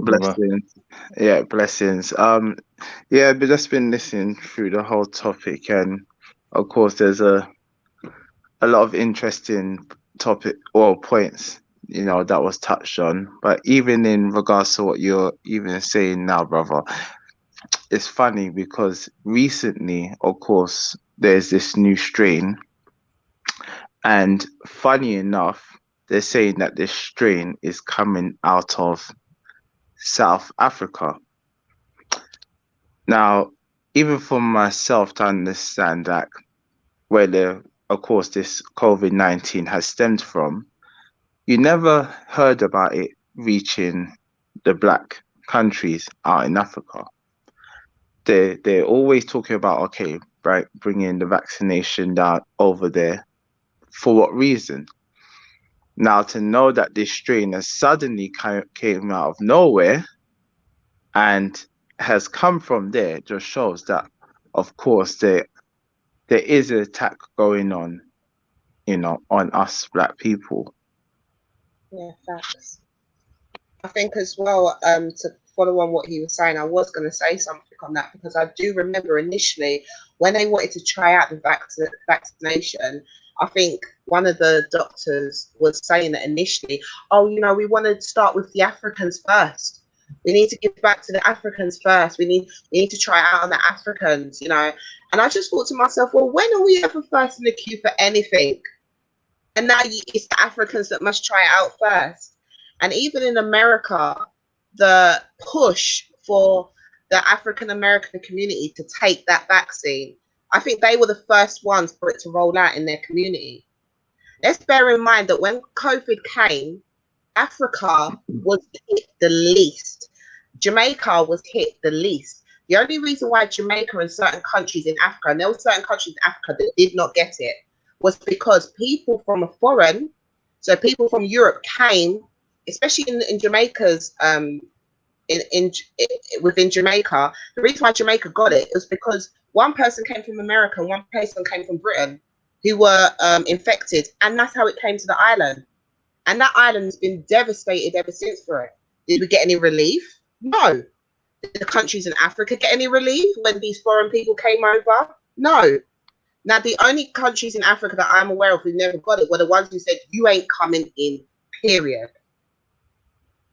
Blessings. Yeah, blessings. I've just been listening through the whole topic, and of course, there's a lot of interesting topic or points, that was touched on. But even in regards to what you're even saying now, brother, it's funny because recently, of course, there's this new strain, and funny enough, they're saying that this strain is coming out of South Africa. Now, even for myself to understand that where of course, this COVID-19 has stemmed from, you never heard about it reaching the black countries out in Africa. They're always talking about, okay, right, bringing the vaccination down over there. For what reason? Now, to know that this strain has suddenly came out of nowhere and has come from there just shows that, of course, there is an attack going on, on us black people. Yeah, facts. I think as well, to follow on what he was saying, I was going to say something on that because I do remember initially when they wanted to try out the vaccination, I think one of the doctors was saying that initially, we want to start with the Africans first. We need to give back to the Africans first. We need to try out on the Africans, And I just thought to myself, well, when are we ever first in the queue for anything? And now it's the Africans that must try it out first. And even in America, the push for the African American community to take that vaccine, I think they were the first ones for it to roll out in their community. let's bear in mind that when COVID came, Africa was hit the least. Jamaica was hit the least. The only reason why Jamaica and certain countries in Africa, and there were certain countries in Africa that did not get it, was because people from a foreign, so people from Europe came, especially in Jamaica's within Jamaica. The reason why Jamaica got it was because one person came from America and one person came from Britain who were infected, and that's how it came to the island. And that island has been devastated ever since for it. Did we get any relief? No. Did the countries in Africa get any relief when these foreign people came over? No. Now, the only countries in Africa that I'm aware of who never got it were the ones who said, you ain't coming in, period.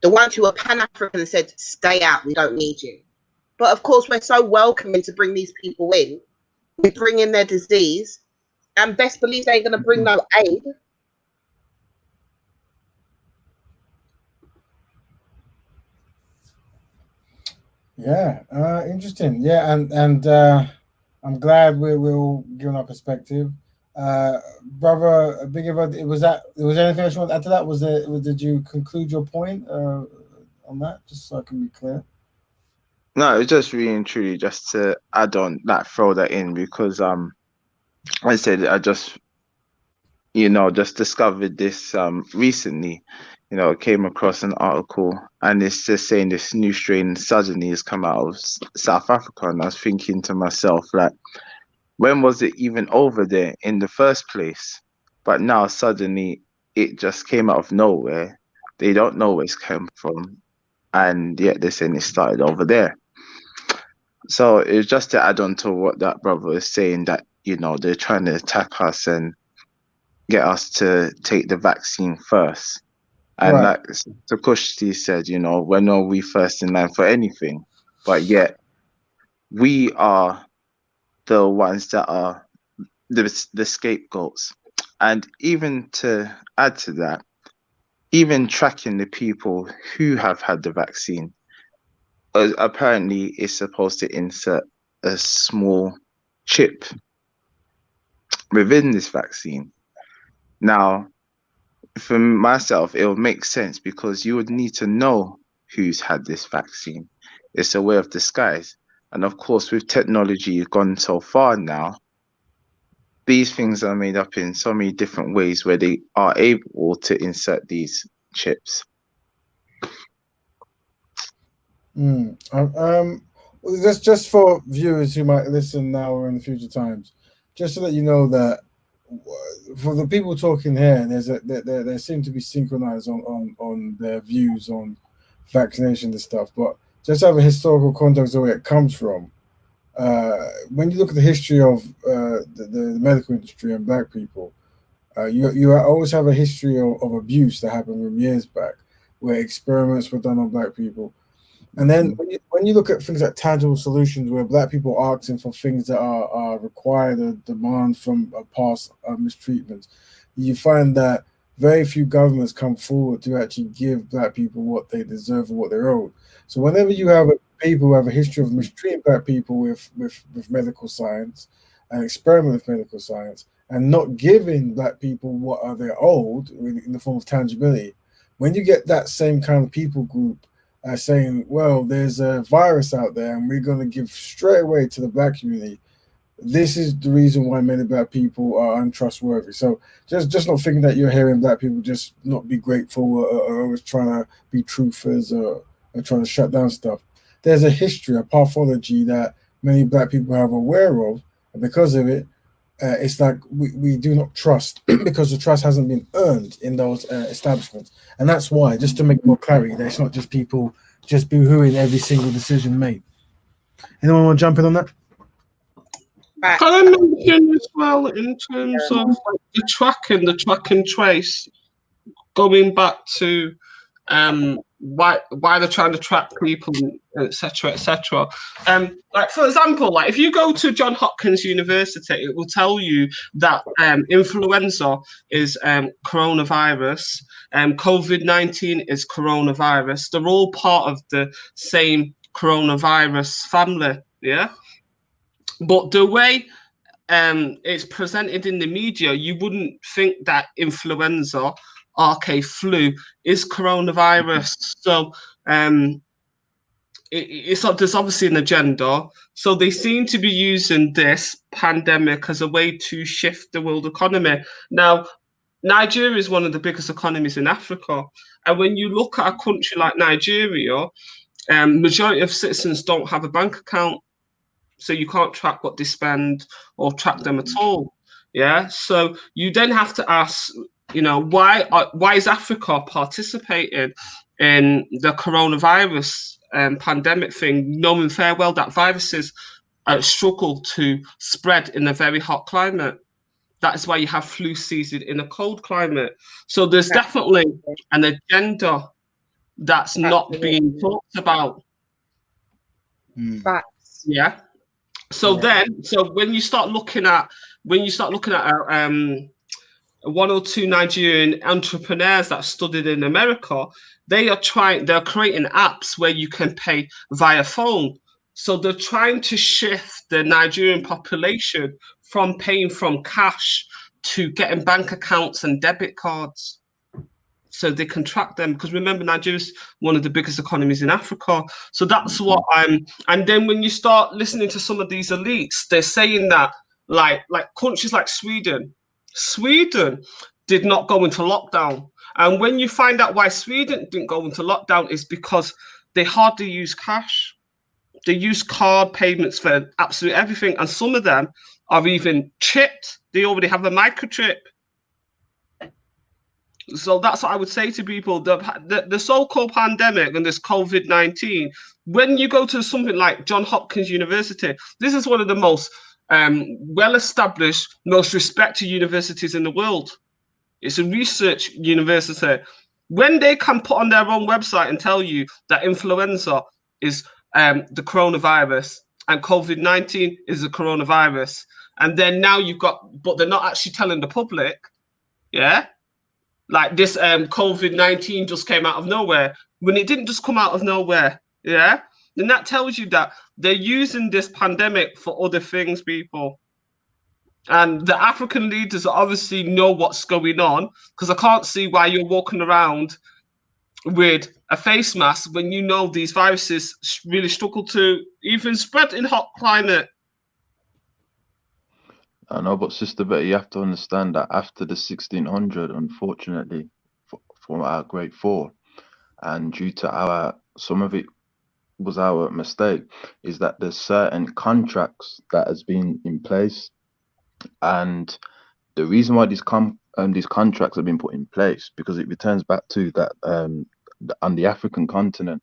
The ones who were Pan-African and said, stay out, we don't need you. But of course, we're so welcoming to bring these people in. We bring in their disease, and best believe they ain't going to bring no aid. Yeah, interesting. Yeah, and I'm glad we're all giving our perspective. Brother, Big Eva, was there anything else you want to add to that? Did you conclude your point on that? Just so I can be clear. No, it's just really and truly just to add on that, throw that in, because I said I just just discovered this recently. Came across an article, and it's just saying this new strain suddenly has come out of South Africa, and I was thinking to myself, like, when was it even over there in the first place? But now suddenly it just came out of nowhere. They don't know where it's come from, and yet they're saying it started over there. So it's just to add on to what that brother was saying, that they're trying to attack us and get us to take the vaccine first. And Right. like Takushi said, when are we first in line for anything? But yet we are the ones that are the scapegoats. And even to add to that, even tracking the people who have had the vaccine, apparently is supposed to insert a small chip within this vaccine. Now, for myself, it would make sense because you would need to know who's had this vaccine. It's a way of disguise. And of course, with technology gone so far now, these things are made up in so many different ways where they are able to insert these chips. Just for viewers who might listen now or in future times, just so that you know that for the people talking here, there seem to be synchronized on their views on vaccination and stuff. But just have a historical context of where it comes from. When you look at the history of the medical industry and black people, you always have a history of abuse that happened from years back, where experiments were done on black people. And then when you look at things like tangible solutions, where black people are asking for things that are required or demand from past mistreatments, you find that very few governments come forward to actually give black people what they deserve or what they're owed. So whenever you have people who have a history of mistreating black people with medical science and experiment with medical science and not giving black people what are they owed in the form of tangibility, when you get that same kind of people group saying, well, there's a virus out there and we're going to give straight away to the black community, this is the reason why many black people are untrustworthy. So just not thinking that you're hearing black people just not be grateful or always trying to be truthers or trying to shut down stuff. There's a history, a pathology that many black people are aware of, and because of it, it's like we do not trust because the trust hasn't been earned in those establishments. And that's why, just to make more clarity, that it's not just people just boo-hooing every single decision made. Anyone want to jump in on that? Can I mention as well, in terms of like, the track and trace, going back to why they're trying to track people, etc., etc. Like for example, like if you go to Johns Hopkins University, it will tell you that influenza is coronavirus, COVID-19 is coronavirus. They're all part of the same coronavirus family, yeah. But the way it's presented in the media, you wouldn't think that influenza, RK flu, is coronavirus. So there's obviously an agenda. So they seem to be using this pandemic as a way to shift the world economy. Now, Nigeria is one of the biggest economies in Africa. And when you look at a country like Nigeria, majority of citizens don't have a bank account. So you can't track what they spend or track them at all. Yeah. So you then have to ask, why is Africa participating in the coronavirus pandemic thing, knowing fair well that viruses struggle to spread in a very hot climate? That is why you have flu season in a cold climate. So there's definitely an agenda that's not being talked about. Facts. Yeah. So when you start looking at one or two Nigerian entrepreneurs that studied in America, they're creating apps where you can pay via phone. So they're trying to shift the Nigerian population from paying from cash to getting bank accounts and debit cards, so they can track them. Because remember, Nigeria is one of the biggest economies in Africa. So that's what and then when you start listening to some of these elites, they're saying that like countries like Sweden did not go into lockdown. And when you find out why Sweden didn't go into lockdown, is because they hardly use cash. They use card payments for absolutely everything. And some of them are even chipped. They already have a microchip. So that's what I would say to people. The so-called pandemic and this COVID-19, when you go to something like Johns Hopkins University, this is one of the most well-established, most respected universities in the world. It's a research university. When they can put on their own website and tell you that influenza is the coronavirus and COVID-19 is the coronavirus, and then now but they're not actually telling the public, yeah? Like this COVID-19 just came out of nowhere, when it didn't just come out of nowhere, yeah? And that tells you that they're using this pandemic for other things, people. And the African leaders obviously know what's going on, because I can't see why you're walking around with a face mask when you know these viruses really struggle to even spread in hot climate. I know, but Sister Betty, you have to understand that after the 1600, unfortunately, for our great fall, and due to some of it was our mistake, is that there's certain contracts that has been in place, and the reason why these contracts have been put in place, because it returns back to that on the African continent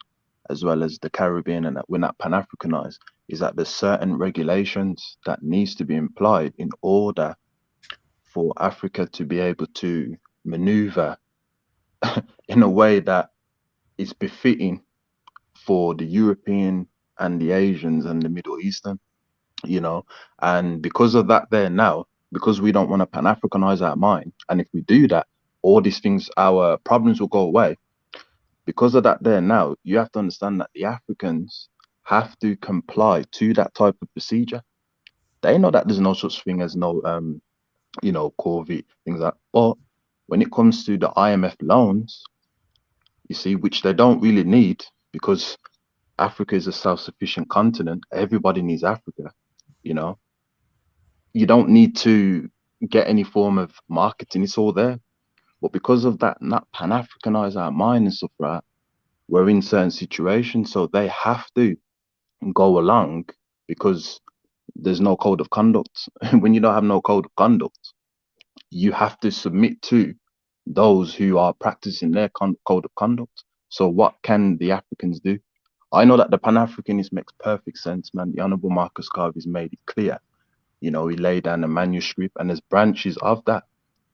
as well as the Caribbean, and that we're not pan-Africanized, is that there's certain regulations that needs to be applied in order for Africa to be able to maneuver in a way that is befitting for the European and the Asians and the Middle Eastern, and because of that there now, because we don't want to pan-Africanize our mind, and if we do that, all these things, our problems will go away. Because of that there now, you have to understand that the Africans have to comply to that type of procedure. They know that there's no such thing as no, COVID, things like that. But when it comes to the IMF loans, you see, which they don't really need, because Africa is a self-sufficient continent. Everybody needs Africa, You don't need to get any form of marketing. It's all there. But because of that, not pan-Africanize our mind and stuff, right? We're in certain situations, so they have to go along because there's no code of conduct. When you don't have no code of conduct, you have to submit to those who are practicing their code of conduct. So what can the Africans do? I know that the Pan-Africanist makes perfect sense, man. The Honorable Marcus Garvey's made it clear. He laid down a manuscript, and there's branches of that.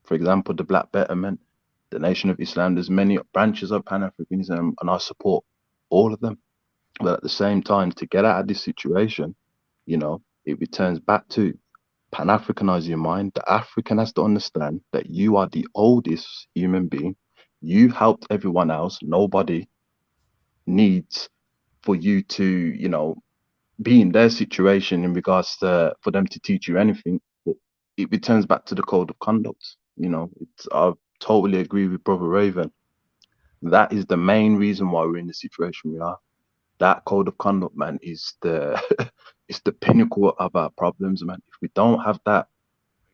For example, the Black Betterment, the Nation of Islam, there's many branches of Pan-Africanism, and I support all of them. But at the same time, to get out of this situation, it returns back to Pan-Africanize your mind. The African has to understand that you are the oldest human being. You helped everyone else. Nobody needs for you to, be in their situation in regards to for them to teach you anything. it returns back to the code of conduct. You know, I totally agree with Brother Raven. That is the main reason why we're in the situation we are. That code of conduct, man, is the it's the pinnacle of our problems, man. If we don't have that,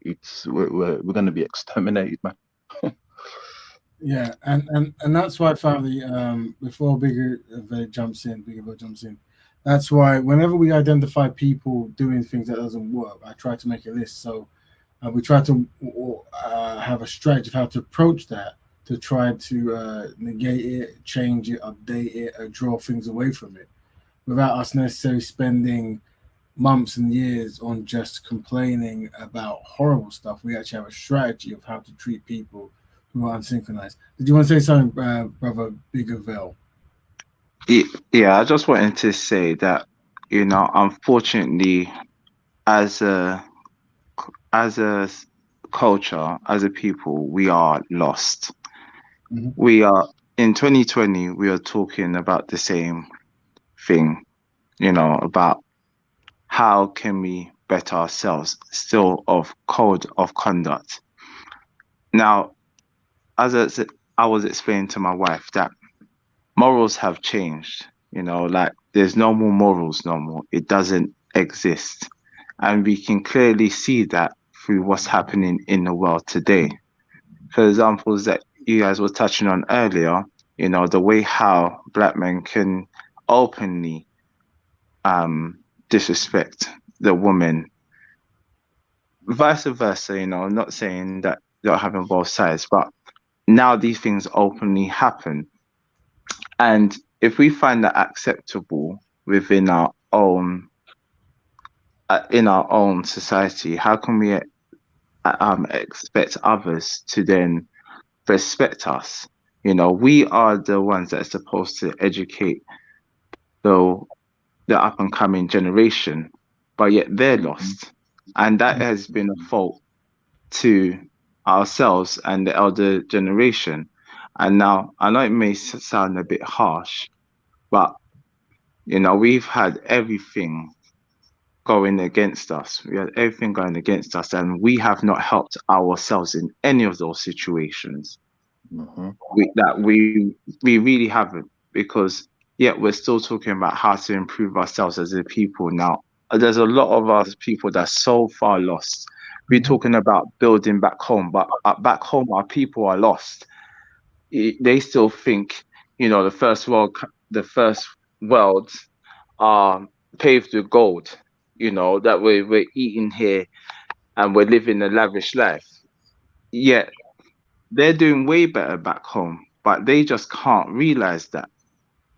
we're going to be exterminated, man. Yeah, and that's why, family. Before Bigger jumps in, that's why whenever we identify people doing things that doesn't work, I try to make a list. So we try to have a strategy of how to approach that to try to negate it, change it, update it, or draw things away from it, without us necessarily spending months and years on just complaining about horrible stuff. We actually have a strategy of how to treat people who are unsynchronized. Did you want to say something, Brother Biggerville? Yeah, I just wanted to say that, you know, unfortunately, as a culture, as a people, we are lost. Mhm. We are in 2020. We are talking about the same thing, you know, about how can we better ourselves, still of code of conduct. Now, I was explaining to my wife that morals have changed. You know, like there's no more morals no more. It doesn't exist. And we can clearly see that through what's happening in the world today. For examples that you guys were touching on earlier, you know, the way how black men can openly disrespect the woman, vice versa, you know, I'm not saying that they're having both sides, but now these things openly happen. And if we find that acceptable within our own in our own society, how can we expect others to then respect us? You know, we are the ones that are supposed to educate the the up and coming generation, but yet they're lost, and that has been a fault to ourselves and the elder generation. And now I know it may sound a bit harsh, but you know, we've had everything going against us. We had everything going against us, and we have not helped ourselves in any of those situations. Mhm. We really haven't, because yet we're still talking about how to improve ourselves as a people now. There's a lot of us people that's so far lost. We're talking about building back home, but back home our people are lost. They still think, you know, the first world are paved with gold, you know, that we're eating here and we're living a lavish life. Yet they're doing way better back home, but they just can't realize that.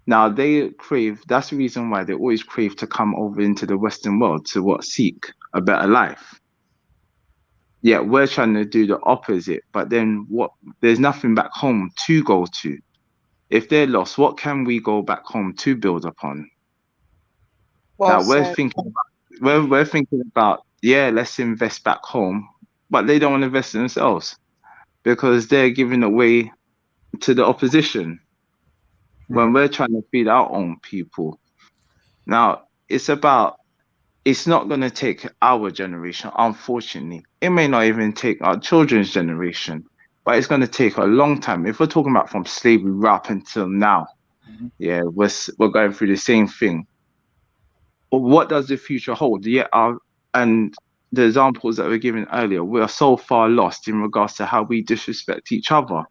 Now they crave, that's the reason why they always crave to come over into the Western world to seek a better life. Yet we're trying to do the opposite, but then there's nothing back home to go to. If they're lost, what can we go back home to build upon? Well Now said. we're thinking about, yeah, let's invest back home, but they don't want to invest in themselves because they're giving away to the opposition when we're trying to feed our own people. Now it's not going to take our generation, unfortunately. It may not even take our children's generation, but it's going to take a long time. If we're talking about from slavery right up until now, yeah, we're going through the same thing. But what does the future hold? Yeah, and the examples that were given earlier, we are so far lost in regards to how we disrespect each other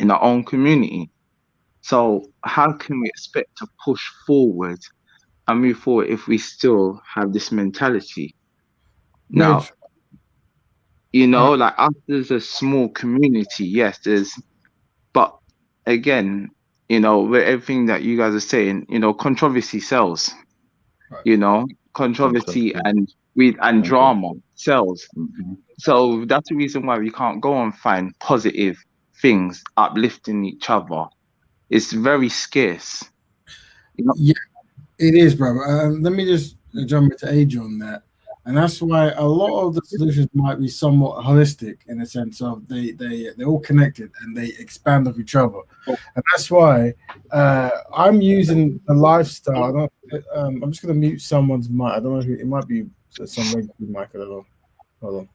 in our own community. So how can we expect to push forward and move forward if we still have this mentality? Very Now, true. you know, like us as a small community, yes, but again, you know, with everything that you guys are saying, you know, controversy sells. Right. You know, controversy Controversy. and Okay. drama sells. Mhm. So that's the reason why we can't go and find positive things uplifting each other. It's very scarce. You know, Yeah, it is, brother. Let me just jump into age on that. And that's why a lot of the solutions might be somewhat holistic in the sense of they're all connected and they expand off each other. And that's why I'm using the lifestyle. I'm just going to mute someone's mic. I don't know who it might be, some regular mic. I don't know. Hold on.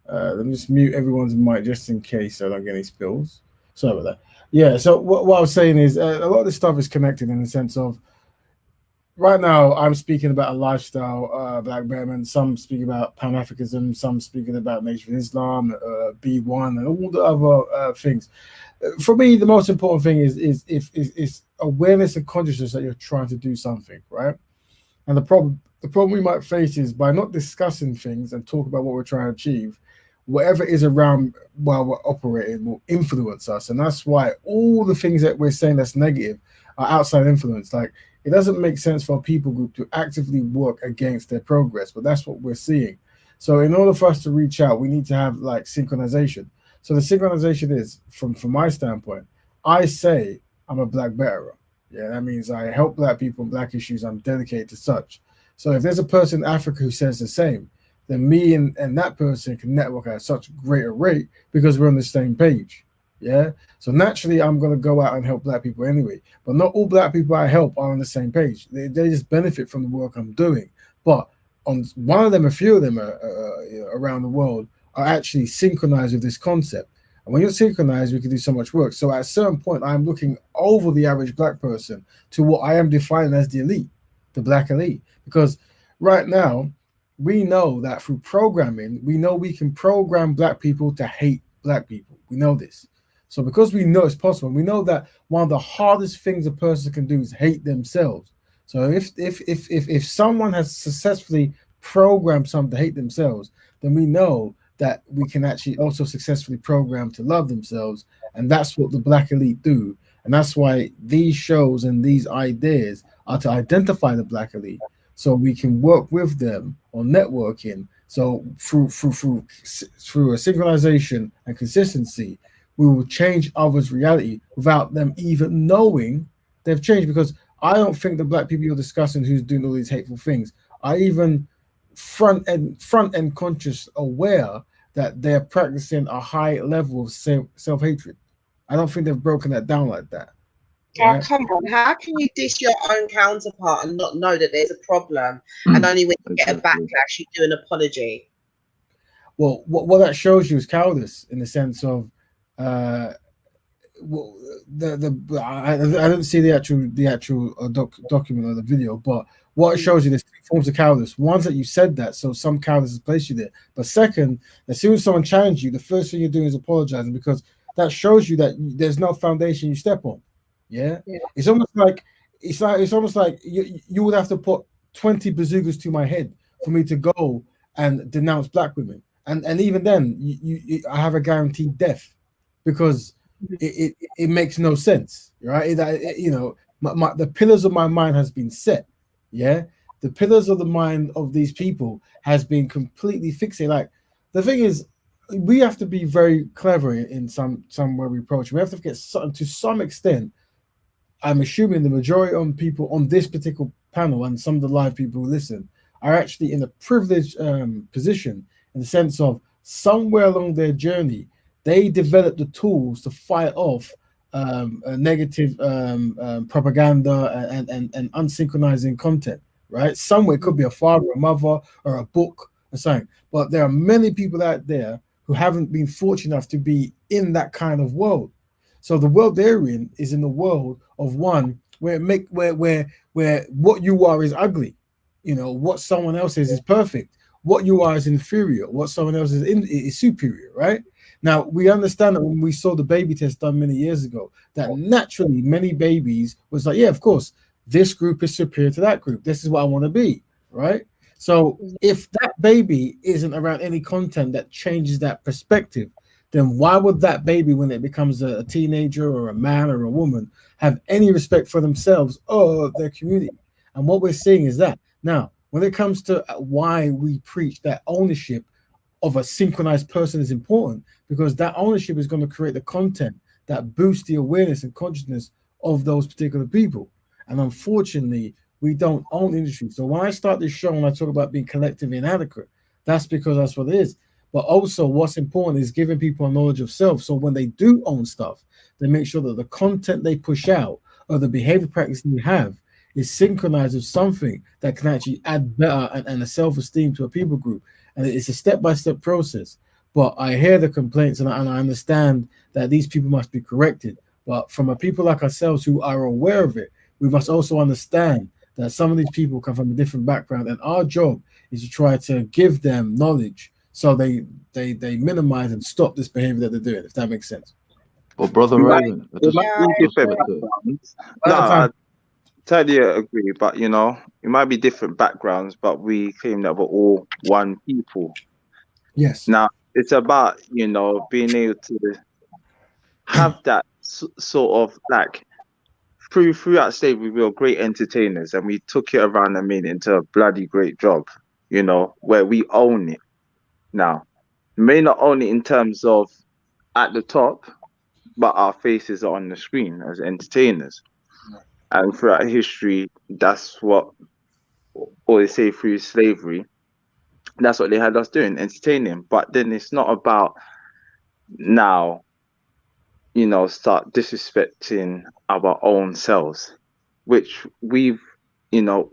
Let me just mute everyone's mic just in case so I don't get any spills. Sorry about that. Yeah, so what I was saying is a lot of this stuff is connected in the sense of right now I'm speaking about a lifestyle, Black Betterment. Some speak about Pan Africanism, some speaking about Nation of Islam, B1, and all the other things. For me, the most important thing is awareness and consciousness that you're trying to do something, right? And the problem we might face is by not discussing things and talk about what we're trying to achieve, whatever is around while we're operating will influence us. And that's why all the things that we're saying that's negative are outside influence. Like it doesn't make sense for a people group to actively work against their progress, but that's what we're seeing. So in order for us to reach out, we need to have like synchronization. So the synchronization is from my standpoint, I say I'm a Black betterer. Yeah, that means I help Black people and Black issues. I'm dedicated to such. So if there's a person in Africa who says the same, then me and that person can network at such a greater rate because we're on the same page. Yeah. So naturally, I'm going to go out and help Black people anyway. But not all Black people I help are on the same page. They just benefit from the work I'm doing. But on one of them, a few of them around the world are actually synchronized with this concept. And when you're synchronized, we can do so much work. So at a certain point, I'm looking over the average Black person to what I am defining as the elite, the Black elite. Because right now, we know that through programming, we know we can program Black people to hate Black people. We know this. So because we know it's possible, we know that one of the hardest things a person can do is hate themselves. So if someone has successfully programmed someone to hate themselves, then we know that we can actually also successfully program to love themselves. And that's what the Black elite do. And that's why these shows and these ideas are to identify the Black elite so we can work with them on networking. So through a synchronization and consistency, we will change others' reality without them even knowing they've changed. Because I don't think the Black people you're discussing who's doing all these hateful things are even front end conscious aware that they're practicing a high level of self-hatred. I don't think they've broken that down like that. Right? Oh, come on. How can you diss your own counterpart and not know that there's a problem? And only when you get a backlash, you do an apology. Well, what that shows you is cowardice in the sense of I didn't see the actual document or the video, but what it shows you, there's three forms of cowardice. One's that you said that, so some cowardice has placed you there. But second, as soon as someone challenges you, the first thing you're doing is apologizing because that shows you that there's no foundation you step on. Yeah. It's almost like you would have to put 20 bazookas to my head for me to go and denounce Black women, and even then, I have a guaranteed death because it makes no sense, right? The pillars of my mind has been set. Yeah, the pillars of the mind of these people has been completely fixated. Like the thing is, we have to be very clever in some way we approach. We have to get to some extent. I'm assuming the majority of people on this particular panel and some of the live people who listen are actually in a privileged position in the sense of somewhere along their journey, they developed the tools to fight off negative propaganda and unsynchronizing content, right? Somewhere it could be a father, a mother, or a book or something. But there are many people out there who haven't been fortunate enough to be in that kind of world. So the world they're in is in the world of one where what you are is ugly, what someone else is perfect, what you are is inferior, what someone else is superior, right? Now we understand that when we saw the baby test done many years ago, that naturally many babies was like, yeah, of course, this group is superior to that group. This is what I want to be, right? So if that baby isn't around any content that changes that perspective, then why would that baby, when it becomes a teenager or a man or a woman, have any respect for themselves or their community? And what we're seeing is that. Now, when it comes to why we preach that ownership of a synchronized person is important, because that ownership is going to create the content that boosts the awareness and consciousness of those particular people. And unfortunately, we don't own industry. So when I start this show and I talk about being collectively inadequate, that's because that's what it is. But also what's important is giving people a knowledge of self. So when they do own stuff, they make sure that the content they push out or the behavior practice they have is synchronized with something that can actually add better and a self-esteem to a people group. And it's a step-by-step process. But I hear the complaints, and I understand that these people must be corrected. But from a people like ourselves who are aware of it, we must also understand that some of these people come from a different background, and our job is to try to give them knowledge so they minimize and stop this behavior that they're doing. If that makes sense. But brother We might, Raven, I we just might Yeah, be just different wanted to. backgrounds. No, I totally agree. But you know, it might be different backgrounds, but we claim that we're all one people. Yes. Now, it's about being able to have that sort of like throughout slavery, we were great entertainers, and we took it around the mean into a bloody great job. Where we own it now. We may not own it in terms of at the top, but our faces are on the screen as entertainers. And throughout history, that's what, or they say through slavery, that's what they had us doing, entertaining. But then it's not about now, start disrespecting our own selves, which you know,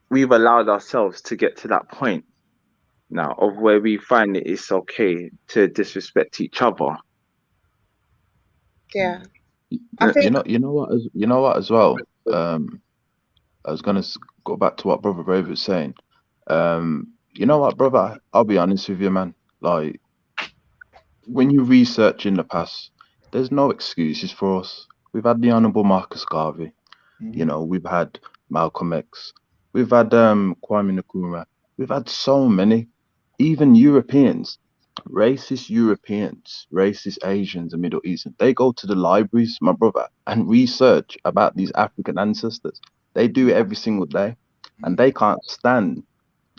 we've allowed ourselves to get to that point now of where we find it's okay to disrespect each other. yeah. You I you think know, you know what as well. I was gonna go back to what Brother Brave was saying. You know what, brother? I'll be honest with you, man. Like when you research in the past, there's no excuses for us. We've had the Honourable Marcus Garvey. We've had Malcolm X. We've had Kwame Nkrumah. We've had so many, even Europeans, racist Europeans, racist Asians and Middle Eastern. They go to the libraries, my brother, and research about these African ancestors. They do it every single day, and they can't stand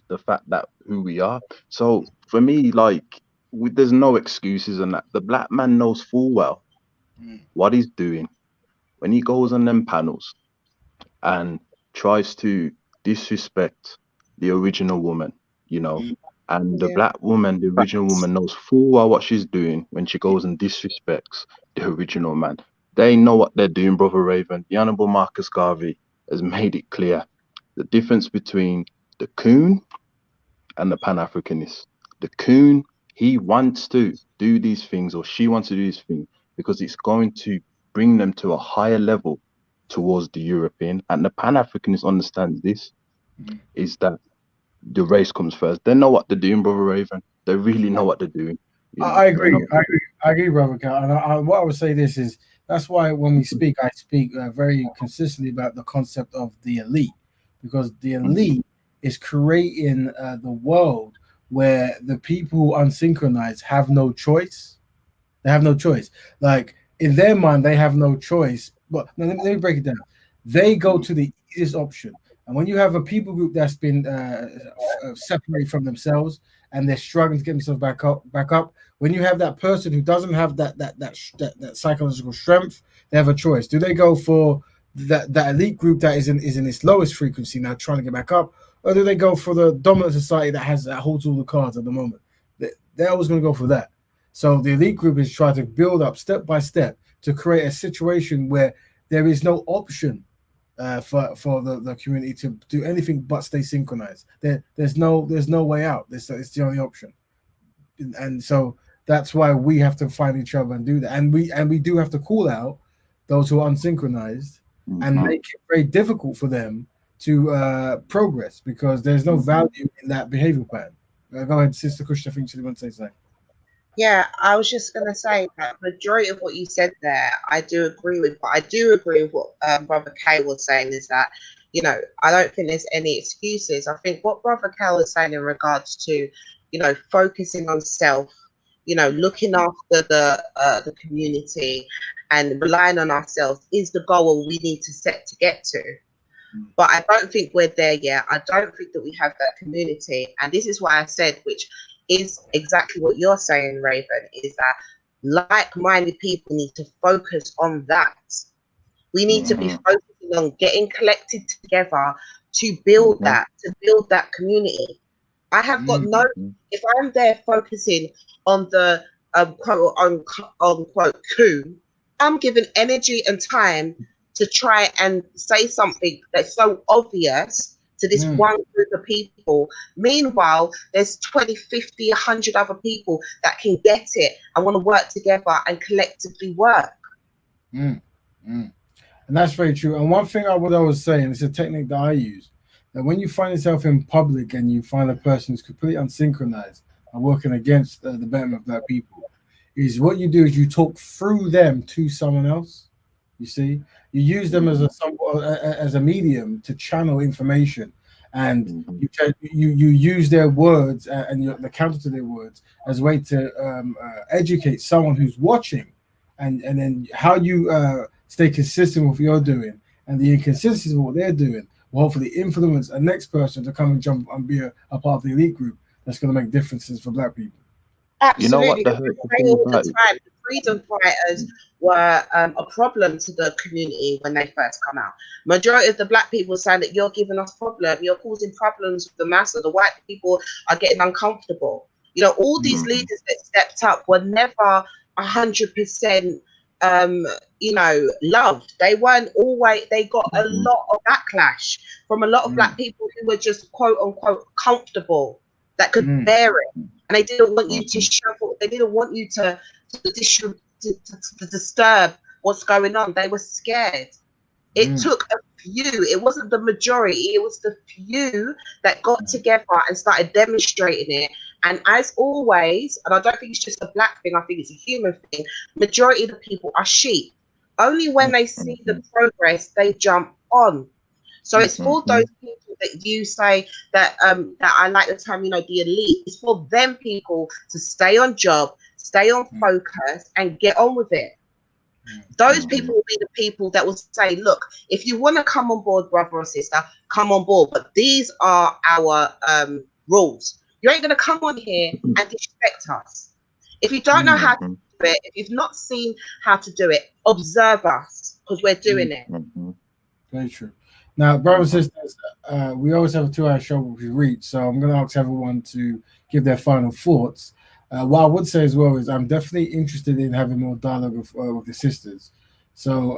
the fact that who we are. So for me, like, there's no excuses on that. The black man knows full well what he's doing when he goes on them panels and tries to disrespect the original woman, you know. And the yeah, black woman, the original woman, knows full well what she's doing when she goes and disrespects the original man. They know what they're doing, Brother Raven. The Honorable Marcus Garvey has made it clear the difference between the coon and the Pan Africanist. The coon, he wants to do these things, or she wants to do these things because it's going to bring them to a higher level towards the European. And the Pan Africanist understands this is that the race comes first. They know what they're doing, Brother Raven. They really know what they're doing. I They know agree. what they're doing. I agree, Brother Cal. And what I would say this is that's why when we speak, I speak very consistently about the concept of the elite, because the elite is creating the world where the people who unsynchronize have no choice. They have no choice. Like in their mind, they have no choice. But no, let me break it down. They go to the easiest option. And when you have a people group that's been separated from themselves and they're struggling to get themselves back up, when you have that person who doesn't have that psychological strength, they have a choice. Do they go for that elite group that is in its lowest frequency now, trying to get back up, or do they go for the dominant society that holds all the cards at the moment? They're always going to go for that. So the elite group is trying to build up step by step to create a situation where there is no option for the community to do anything but stay synchronized. There's no way out. It's the only option, and so that's why we have to find each other and do that. And we do have to call out those who are unsynchronized and make it very difficult for them to progress because there's no value in that behavior pattern. Go ahead, Sister Kush. I think you want to say something. yeah. I was just gonna say that majority of what you said there, I do agree with. But I do agree with what Brother Kay was saying is that, I don't think there's any excuses. I think what Brother Kay was saying in regards to, focusing on self, looking after the community and relying on ourselves is the goal we need to set to get to. But I don't think we're there yet. I don't think that we have that community. And this is why I said, which is exactly what you're saying, Raven, is that like-minded people need to focus on that. We need to be focusing on getting collected together to build that community. I have got no, if I'm there focusing on the quote unquote coup, I'm giving energy and time to try and say something that's so obvious to to this one group of people. Meanwhile, there's 20, 50, 100 other people that can get it and want to work together and collectively work. Mm. Mm. And that's very true. And one thing I would always say, and it's a technique that I use, that when you find yourself in public and you find a person who's completely unsynchronized and working against the betterment of black people, is what you do is you talk through them to someone else. You see, you use them as a medium to channel information, and you use their words and the counter to their words as a way to educate someone who's watching, and then how you stay consistent with what you're doing, and the inconsistency of what they're doing will hopefully influence a next person to come and jump and be a part of the elite group that's going to make differences for black people. Absolutely. You know what the hurtful thing all about the it? time, the freedom fighters were a problem to the community when they first come out. Majority of the black people saying that you're giving us problem, you're causing problems with the mass, the white people are getting uncomfortable. You know, all these leaders that stepped up were never 100% you know, loved. They weren't always, they got a lot of backlash from a lot of black people who were just quote unquote comfortable, that could bear it. And they didn't want you to shuffle, they didn't want you to disturb what's going on. They were scared. It took a few, it wasn't the majority, it was the few that got together and started demonstrating it. And as always, and I don't think it's just a black thing, I think it's a human thing, majority of the people are sheep. Only when they see the progress, they jump on. So it's for those people that you say that that I like the term, you know, the elite. It's for them people to stay on job, stay on focus, and get on with it. Those people will be the people that will say, look, if you want to come on board, brother or sister, come on board. But these are our rules. You ain't going to come on here and disrespect us. If you don't know how to do it, if you've not seen how to do it, observe us, because we're doing it. Very true. Now, brothers and sisters, we always have a 2-hour show which we reach, so I'm going to ask everyone to give their final thoughts. What I would say as well is I'm definitely interested in having more dialogue with the sisters. So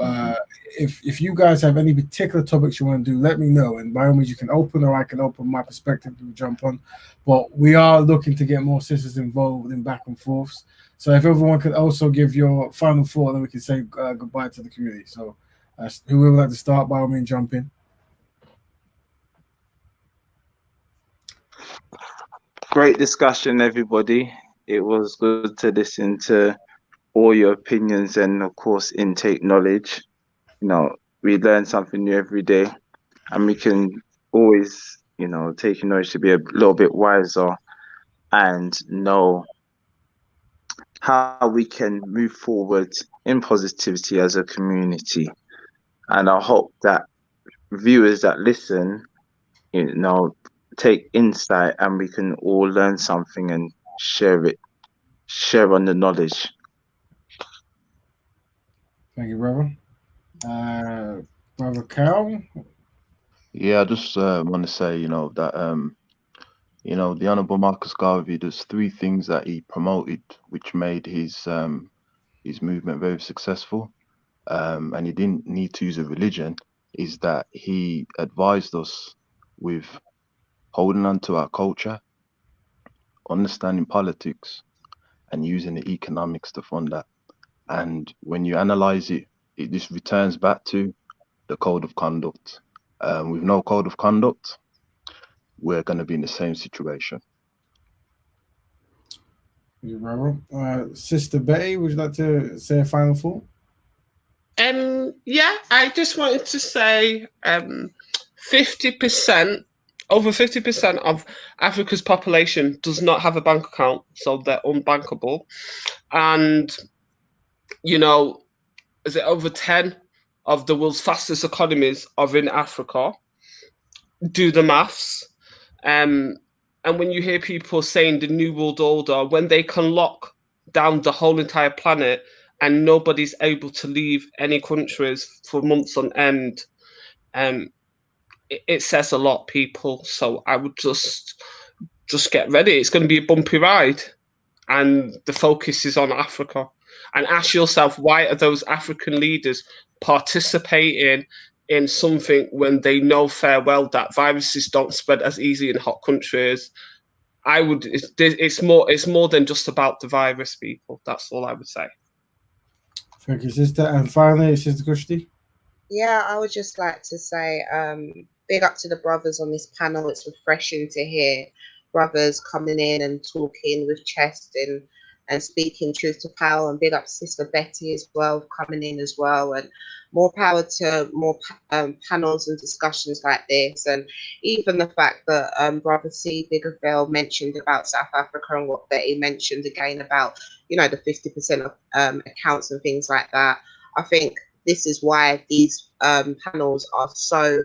if you guys have any particular topics you want to do, let me know. And by all means, you can open, or I can open my perspective to jump on. But we are looking to get more sisters involved in back and forths. So if everyone could also give your final thought, then we can say goodbye to the community. So who would like to start? By all means, jump in. Great discussion, everybody. It was good to listen to all your opinions and, of course, intake knowledge. You know, we learn something new every day, and we can always, you know, take knowledge to be a little bit wiser and know how we can move forward in positivity as a community. And I hope that viewers that listen, you know, take insight, and we can all learn something and share on the knowledge. Thank you, brother. Brother Cal? Yeah, I just want to say, you know, that you know, the Honorable Marcus Garvey, there's 3 things that he promoted which made his movement very successful, and he didn't need to use a religion. Is that he advised us with holding on to our culture, understanding politics, and using the economics to fund that. And when you analyze it, it just returns back to the code of conduct. With no code of conduct, we're going to be in the same situation. Thank you, brother. Sister Betty, would you like to say a final thought? Yeah, I just wanted to say 50%, over 50% of Africa's population does not have a bank account, so they're unbankable. And, you know, is it over 10 of the world's fastest economies are in Africa? Do the maths. And when you hear people saying the New World Order, when they can lock down the whole entire planet and nobody's able to leave any countries for months on end, it says a lot, people. So I would just get ready. It's going to be a bumpy ride, and the focus is on Africa. And ask yourself, why are those African leaders participating in something when they know fair well that viruses don't spread as easy in hot countries. It's more than just about the virus, people. That's all I would say. Thank you, sister. And finally, Sister Kushti. Yeah, I would just like to say, big up to the brothers on this panel. It's refreshing to hear brothers coming in and talking with chest and speaking truth to power. And big up to Sister Betty as well, coming in as well. And more power to more panels and discussions like this. And even the fact that Brother C. Biggerville mentioned about South Africa, and what Betty mentioned again about, the 50% of accounts and things like that. I think this is why these panels are so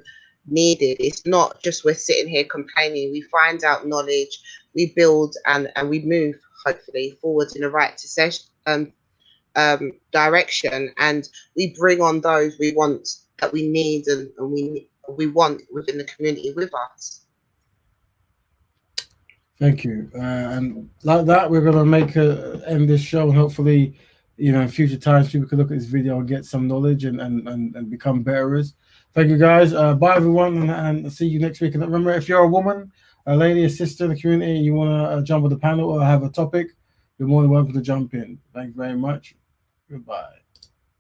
needed. It's not just we're sitting here complaining. We find out knowledge, we build, and we move, hopefully, forward in the right direction. And we bring on those we want, that we need, and we want within the community with us. Thank you. And like that, we're going to end this show, and hopefully, in future times, people can look at this video and get some knowledge and become betterers. Thank you, guys. Bye, everyone, and see you next week. And remember, if you're a woman, a lady, a sister in the community, and you want to jump on the panel or have a topic, you're more than welcome to jump in. Thank you very much. Goodbye.